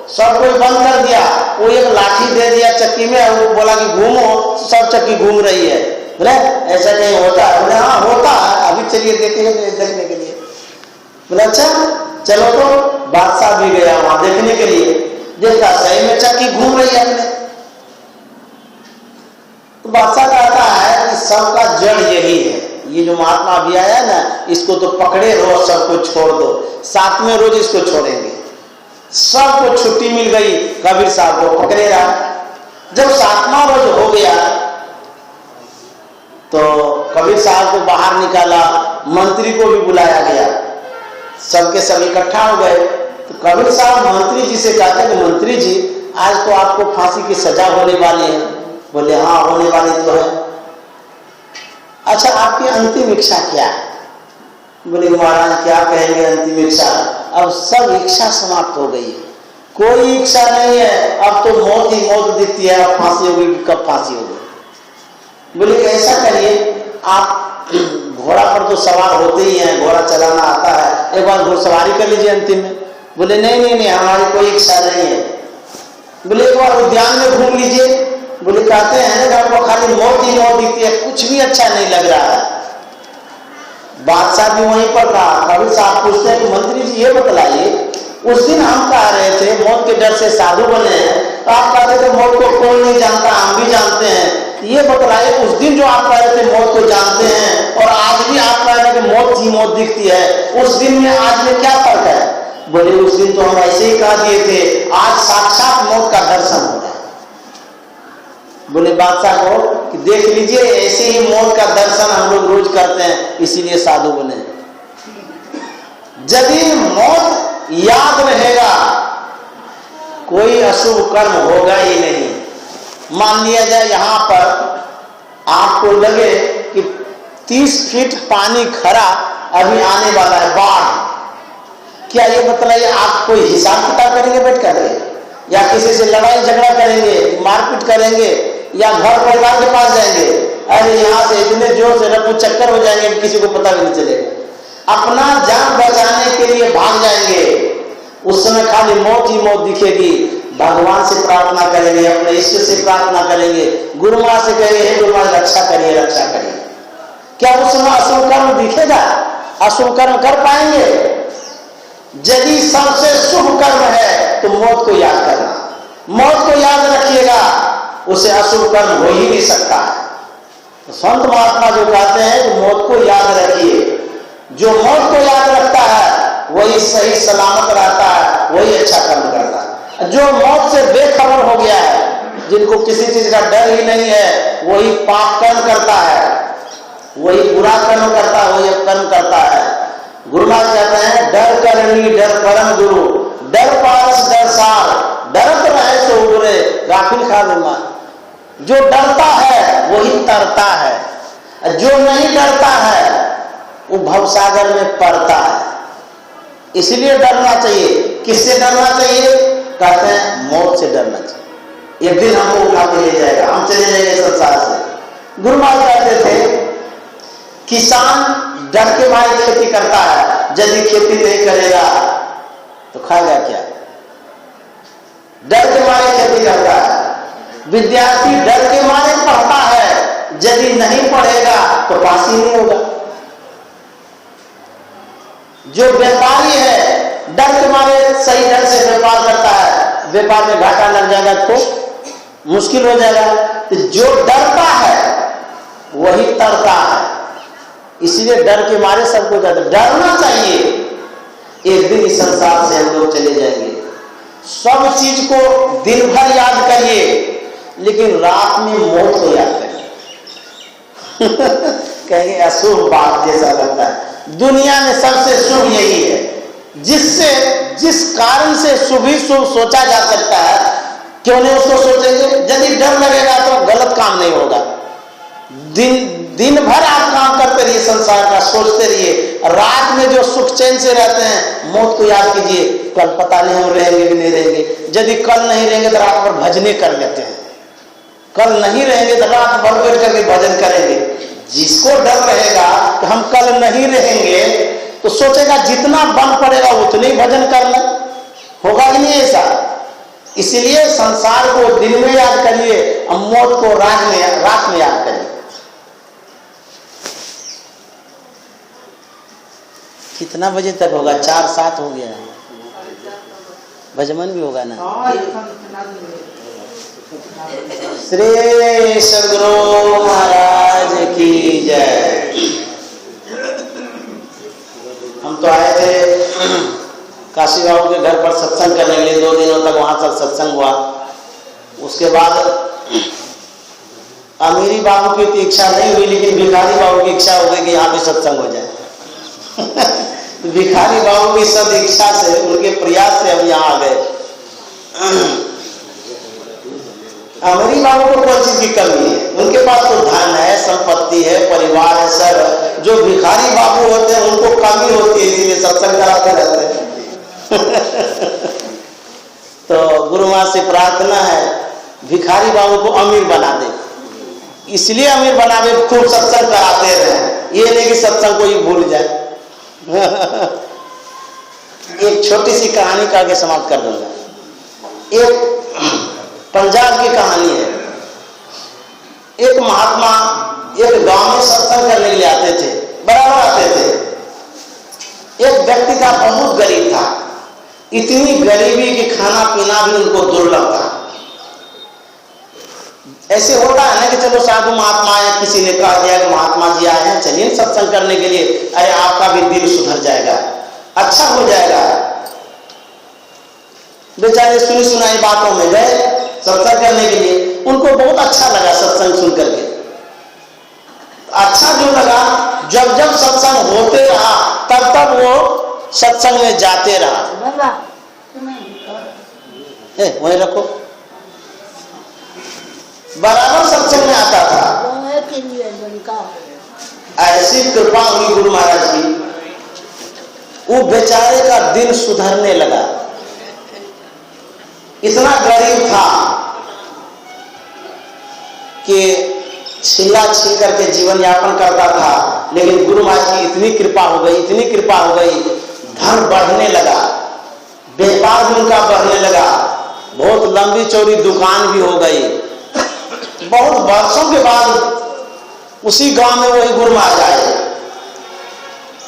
सबको बंद कर दिया। वो एक लाठी दे दिया चक्की में और वो बोला कि घूमो, सब चक्की घूम रही है। बोले ऐसा नहीं होता है। बोले हाँ होता है, अभी चलिए देखिए देखने के लिए। बोले अच्छा चलो तो बादशाह भी गया वहां देखने के लिए, देखा सही में चक्की घूम रही है अपने। तो बादशाह कहता है कि सबका जड़ यही है, ये जो महात्मा अभी आया है ना, इसको तो पकड़े रोज सबको छोड़ दो, 7वें रोज इसको छोड़ेंगे। सबको छुट्टी मिल गई, कबीर साहब को पकड़े रहा। जब 7वां रोज हो गया तो कबीर साहब को बाहर निकाला, मंत्री को भी बुलाया गया, सबके सब इकट्ठा हो गए। तो कबीर साहब मंत्री जी से कहते हैं कि मंत्री जी आज तो आपको फांसी की सजा होने वाली है। बोले हाँ होने वाली तो है। अच्छा आपकी अंतिम इच्छा क्या है? बोले महाराज क्या कहेंगे अंतिम इच्छा, अब सब इच्छा समाप्त हो गई है, कोई इच्छा नहीं है, अब तो मौत ही मौत दिखती है, अब फांसी होगी कब फांसी होगी। बोले ऐसा करिए आप घोड़ा पर तो सवार होते ही हैं, घोड़ा चलाना आता है, एक बार घुड़सवारी कर लीजिए अंतिम में। बोले नहीं हमारी कोई इच्छा नहीं है। बोले एक बार उद्यान में घूम लीजिए। बोले कहते हैं ना आपको खाली मौत ही मौत दिखती है, कुछ भी अच्छा नहीं लग रहा है। बादशाह भी वहीं पर था। कबीर साहब पूछते हैं कि मंत्री जी ये बतलाइए, उस दिन हम कह रहे थे मौत के डर से साधु बने हैं, तो आप कहते थे मौत को कोई नहीं जानता, हम भी जानते हैं। ये बतलाइए उस दिन जो आप कह रहे थे मौत को जानते हैं और आज भी आप कह रहे हैं कि मौत ही मौत दिखती है, उस दिन में आज में क्या फर्क है? बोले उस दिन तो हम ऐसे ही कह दिए थे, आज साक्षात मौत का दर्शन हो रहा है। बोले बादशाह को कि देख लीजिए ऐसे ही मौत का दर्शन हम लोग रोज करते हैं, इसीलिए साधु बने। यदि मौत याद रहेगा कोई अशुभ कर्म होगा ही नहीं। मान लिया जाए यहां पर आपको लगे कि 30 फीट पानी खरा अभी आने वाला है, बाढ़, क्या ये बताइए आप कोई हिसाब किताब करेंगे बैठ कर, या किसी से लड़ाई झगड़ा करेंगे, मारपीट करेंगे, या घर परिवार के पास जाएंगे, अरे यहाँ से इतने जोर से रफू चक्कर हो जाएंगे कि किसी को पता भी नहीं चलेगा, अपना जान बचाने के लिए भाग जाएंगे। उस समय खाली मौत ही मौत दिखेगी। भगवान से प्रार्थना करेंगे, अपने ईश्वर से प्रार्थना करेंगे, गुरु माँ से कहेंगे हे गुरु माँ रक्षा करिए रक्षा करिए। क्या उस समय अशुभ कर्म दिखेगा? अशुभ कर्म कर पाएंगे? यदि सबसे शुभ कर्म है तो मौत को याद करना, मौत को याद रखिएगा, उसे अशुभ कर्म हो ही नहीं सकता है। तो संत महात्मा जो कहते हैं कि मौत को याद रखिए, जो मौत को याद रखता है वही सही सलामत रहता है, वही अच्छा कर्म करता है। जो मौत से बेखबर हो गया है, जिनको किसी चीज का डर ही नहीं है, वही पाप कर्म करता है, वही बुरा कर्म करता है, वही कर्म करता है। गुरु महाराज कहते हैं डर करनी डर परम गुरु, डर पारस डर सार, डरत रहे सो उबरे गाफिल खा लूंगा। जो डरता है वही तरता है, जो नहीं डरता है वो भवसागर में पड़ता है। इसलिए डरना चाहिए। किससे डरना चाहिए? कहते हैं मौत से डरना चाहिए। एक दिन हमको उठा के ले जाएगा, हम चले जाएंगे संसार से। गुरु महाराज कहते थे किसान डर के मारे खेती करता है, यदि खेती नहीं करेगा तो खाएगा क्या? डर के मारे खेती करता है। विद्यार्थी डर के मारे पढ़ता है, यदि नहीं पढ़ेगा तो पास ही नहीं होगा। जो व्यापारी है डर के मारे सही ढंग से व्यापार करता है, व्यापार में घाटा लग जाएगा तो मुश्किल हो जाएगा। तो जो डरता है वही तरता है। इसलिए डर के मारे सबको डरना चाहिए। एक दिन इस संसार से हम लोग चले जाएंगे। सब चीज को दिन भर याद करिए, लेकिन रात में मौत को याद करिए। कहेंगे अशुभ बात जैसा लगता है। दुनिया में सबसे शुभ यही है, जिस कारण से शुभ ही शुभ सोचा जा सकता है, क्यों नहीं उसको सोचेंगे? यदि डर लगेगा तो गलत काम नहीं होगा। दिन भर आप काम करते रहिए, संसार का सोचते रहिए। रात में जो सुख चैन से रहते हैं, मौत को याद कीजिए। कल पता नहीं हम रहेंगे कि नहीं रहेंगे। यदि कल नहीं रहेंगे तो रात भर भजने कर लेते हैं। कल नहीं रहेंगे तो रात भर बैठ करके भजन करेंगे। जिसको डर रहेगा कि हम कल नहीं रहेंगे तो सोचेगा जितना बन पड़ेगा उतने ही भजन करना, होगा ही नहीं ऐसा। इसलिए संसार को दिन में याद करिए और मौत को रात में याद करिए। कितना बजे तक होगा? 4-7 हो गया है। भजमन भी होगा ना। श्री सद्गुरु महाराज की जय। हम तो आए थे काशी बाबू के घर पर सत्संग करने के लिए, 2 दिनों तक वहां तक सत्संग हुआ। उसके बाद अमीरी बाबू की इच्छा नहीं हुई, लेकिन भिखारी बाबू की इच्छा हो गई कि यहाँ भी सत्संग हो जाए। भिखारी बाबू की सद इच्छा से, उनके प्रयास से हम यहाँ आ गए। अमीरी बाबू को कोई चीज की कमी है, उनके पास तो धन है, संपत्ति है, परिवार है, सब। जो भिखारी बाबू होते हैं उनको कमी होती है, इसीलिए सत्संग कराते रहते हैं। तो गुरु मां से प्रार्थना है भिखारी बाबू को अमीर बना दे, इसलिए अमीर बनावे, खूब सत्संग कराते रहे, ये नहीं कि सत्संग को ही भूल जाए। एक छोटी सी कहानी का आगे समाप्त कर दूंगा। एक पंजाब की कहानी है। एक महात्मा एक गांव में सत्संग करने के लिए आते थे, बराबर आते थे। एक व्यक्ति था, बहुत गरीब था, इतनी गरीबी कि खाना पीना भी उनको दुर्लभ था। ऐसे होता है ना कि चलो साधु महात्मा आए, किसी ने कह दिया कि महात्मा जी आए हैं, चलिए सत्संग करने के लिए, अरे आपका भी दिल सुधर जाएगा, अच्छा हो जाएगा। बेचारे सुनी सुनाई बातों में गए सत्संग करने के लिए। उनको बहुत अच्छा लगा सत्संग सुन करके। अच्छा जो लगा, जब जब सत्संग होते रहा तब तब वो सत्संग में जाते रहा। वहीं रखो, बराबर सत्संग में आता था। ऐसी कृपा हुई गुरु महाराज की, वो बेचारे का दिल सुधरने लगा। इतना गरीब था कि छिल्ला छिल करके जीवन यापन करता था, लेकिन गुरु महाराज की इतनी कृपा हो गई, इतनी कृपा हो गई, धन बढ़ने लगा, व्यापार भी उनका बढ़ने लगा, बहुत लंबी चौड़ी दुकान भी हो गई। बहुत वर्षों के बाद उसी गांव में वही गुरु महाराज आए,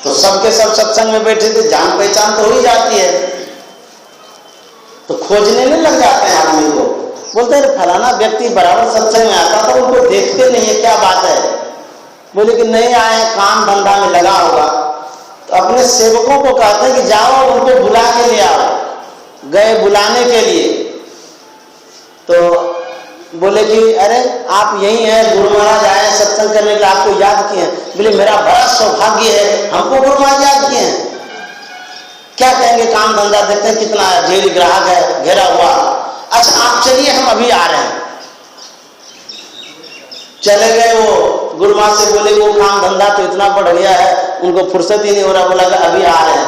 तो सबके सब सत्संग में बैठे थे, जान पहचान तो हो ही जाती है, तो खोजने में लग जाते हैं आदमी को। बोलते हैं फलाना व्यक्ति बराबर सत्संग में आता था, उनको देखते नहीं है, क्या बात है? बोले कि नहीं आए, काम धंधा में लगा होगा। तो अपने सेवकों को कहते हैं कि जाओ उनको बुला के ले आओ। गए बुलाने के लिए, तो बोले कि अरे आप यही हैं, गुरु महाराज आए सत्संग करने के लिए, आपको याद किए हैं। बोले मेरा बड़ा सौभाग्य है, हमको गुरु महाराज याद किए हैं। क्या कहेंगे, काम धंधा देखते हैं कितना ढेर ग्राहक है घेरा हुआ। अच्छा आप चलिए, हम अभी आ रहे हैं। चले गए वो गुरु महाराज से, बोले वो काम धंधा तो इतना बढ़ गया है, उनको फुर्सत ही नहीं हो रहा। बोला अभी आ रहे हैं।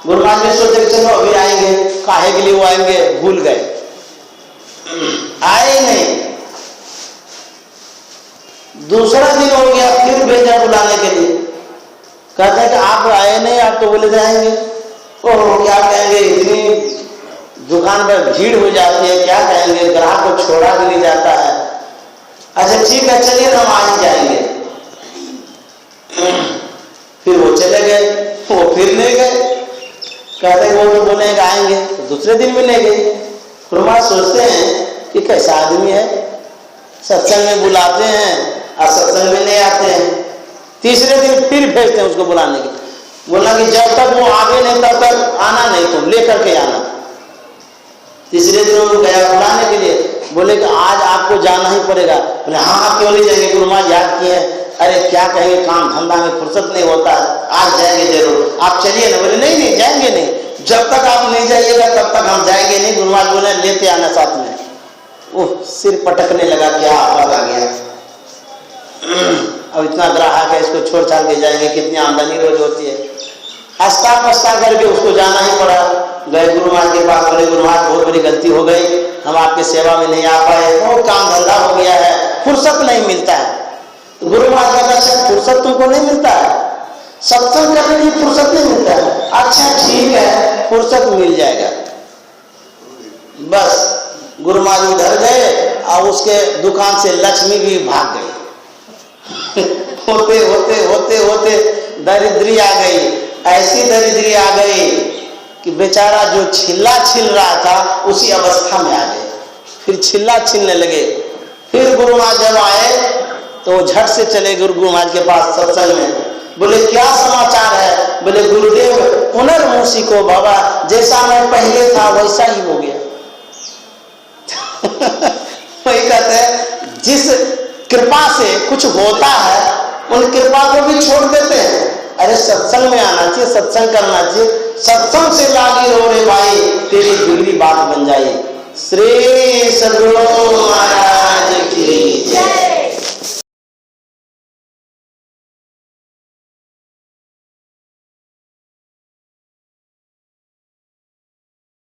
गुरु महाराज ने सोचे चलो अभी आएंगे, काहे के लिए वो आएंगे, भूल गए, आए नहीं। दूसरा दिन हो गया, फिर भेजा बुलाने के लिए। कहते हैं कि आप आए नहीं, आप तो बोले जाएंगे। ओह क्या कहेंगे, इतनी दुकान पर भीड़ हो जाती है, क्या कहेंगे, ग्राहक को छोड़ा भी नहीं जाता है। अच्छा ठीक है चलिए, हम आ ही जाएंगे। फिर वो चले गए, वो फिर नहीं गए। कहते हैं वो तो बोले आएंगे, तो दूसरे दिन भी नहीं गए। गुरु महाराज सोचते हैं कि कैसा आदमी है, सत्संग में बुलाते हैं और सत्संग में नहीं आते हैं। तीसरे दिन फिर भेजते हैं उसको बुलाने के। बोला कि जब तक वो आगे नहीं तब तक आना नहीं, तुम लेकर के आना। तीसरे दिन वो गया बुलाने के लिए। बोले कि आज आपको जाना ही पड़ेगा। बोले हाँ क्यों नहीं जाएंगे, गुरु महाराज याद किए हैं। अरे क्या कहेंगे, काम धंधा में फुर्सत नहीं होता, आज जाएंगे जरूर, आप चलिए ना। बोले नहीं नहीं जाएंगे नहीं, जब तक आप नहीं जाइएगा तब तक हम जाएंगे नहीं। गुरु महाराज बोले लेते आना साथ में। ओह सिर पटकने लगा, क्या आफत आ गया। अब इतना ग्राहक है, इसको छोड़ छाड़ के जाएंगे, कितनी आमदनी रोज होती है। हंसता पछता करके उसको जाना ही पड़ा। गए गुरु महाराज के पास, बोले गुरु महाराज बहुत बड़ी गलती हो गई, हम आपकी सेवा में नहीं आ पाए, बहुत काम धंधा हो गया है, फुर्सत नहीं मिलता है। गुरु महाराज कहता अच्छा फुर्सत तुमको नहीं मिलता है, सत्संग करने की फुर्सत नहीं मिलता है। अच्छा ठीक है, फुर्सत मिल जाएगा। बस गुरु महाराज उधर गए और उसके दुकान से लक्ष्मी भी भाग गई। होते होते होते होते दरिद्री आ गई, ऐसी दरिद्री आ गई कि बेचारा जो छिल्ला छिल रहा था उसी अवस्था में आ गए, फिर छिल्ला छिलने लगे। फिर गुरु महाराज जब आए तो झट से चले गुरु महाराज के पास सत्संग में। बोले क्या समाचार है? बोले गुरुदेव पुनर्मूसी को बाबा, जैसा मैं पहले था वैसा ही हो गया। वही कहते हैं जिस कृपा से कुछ होता है उन कृपा को भी छोड़ देते हैं। अरे सत्संग में आना चाहिए, सत्संग करना चाहिए, सत्संग से लागी रो रे भाई, तेरी बिगड़ी बात बन जाए। श्री सद्गुरु महाराज की जय।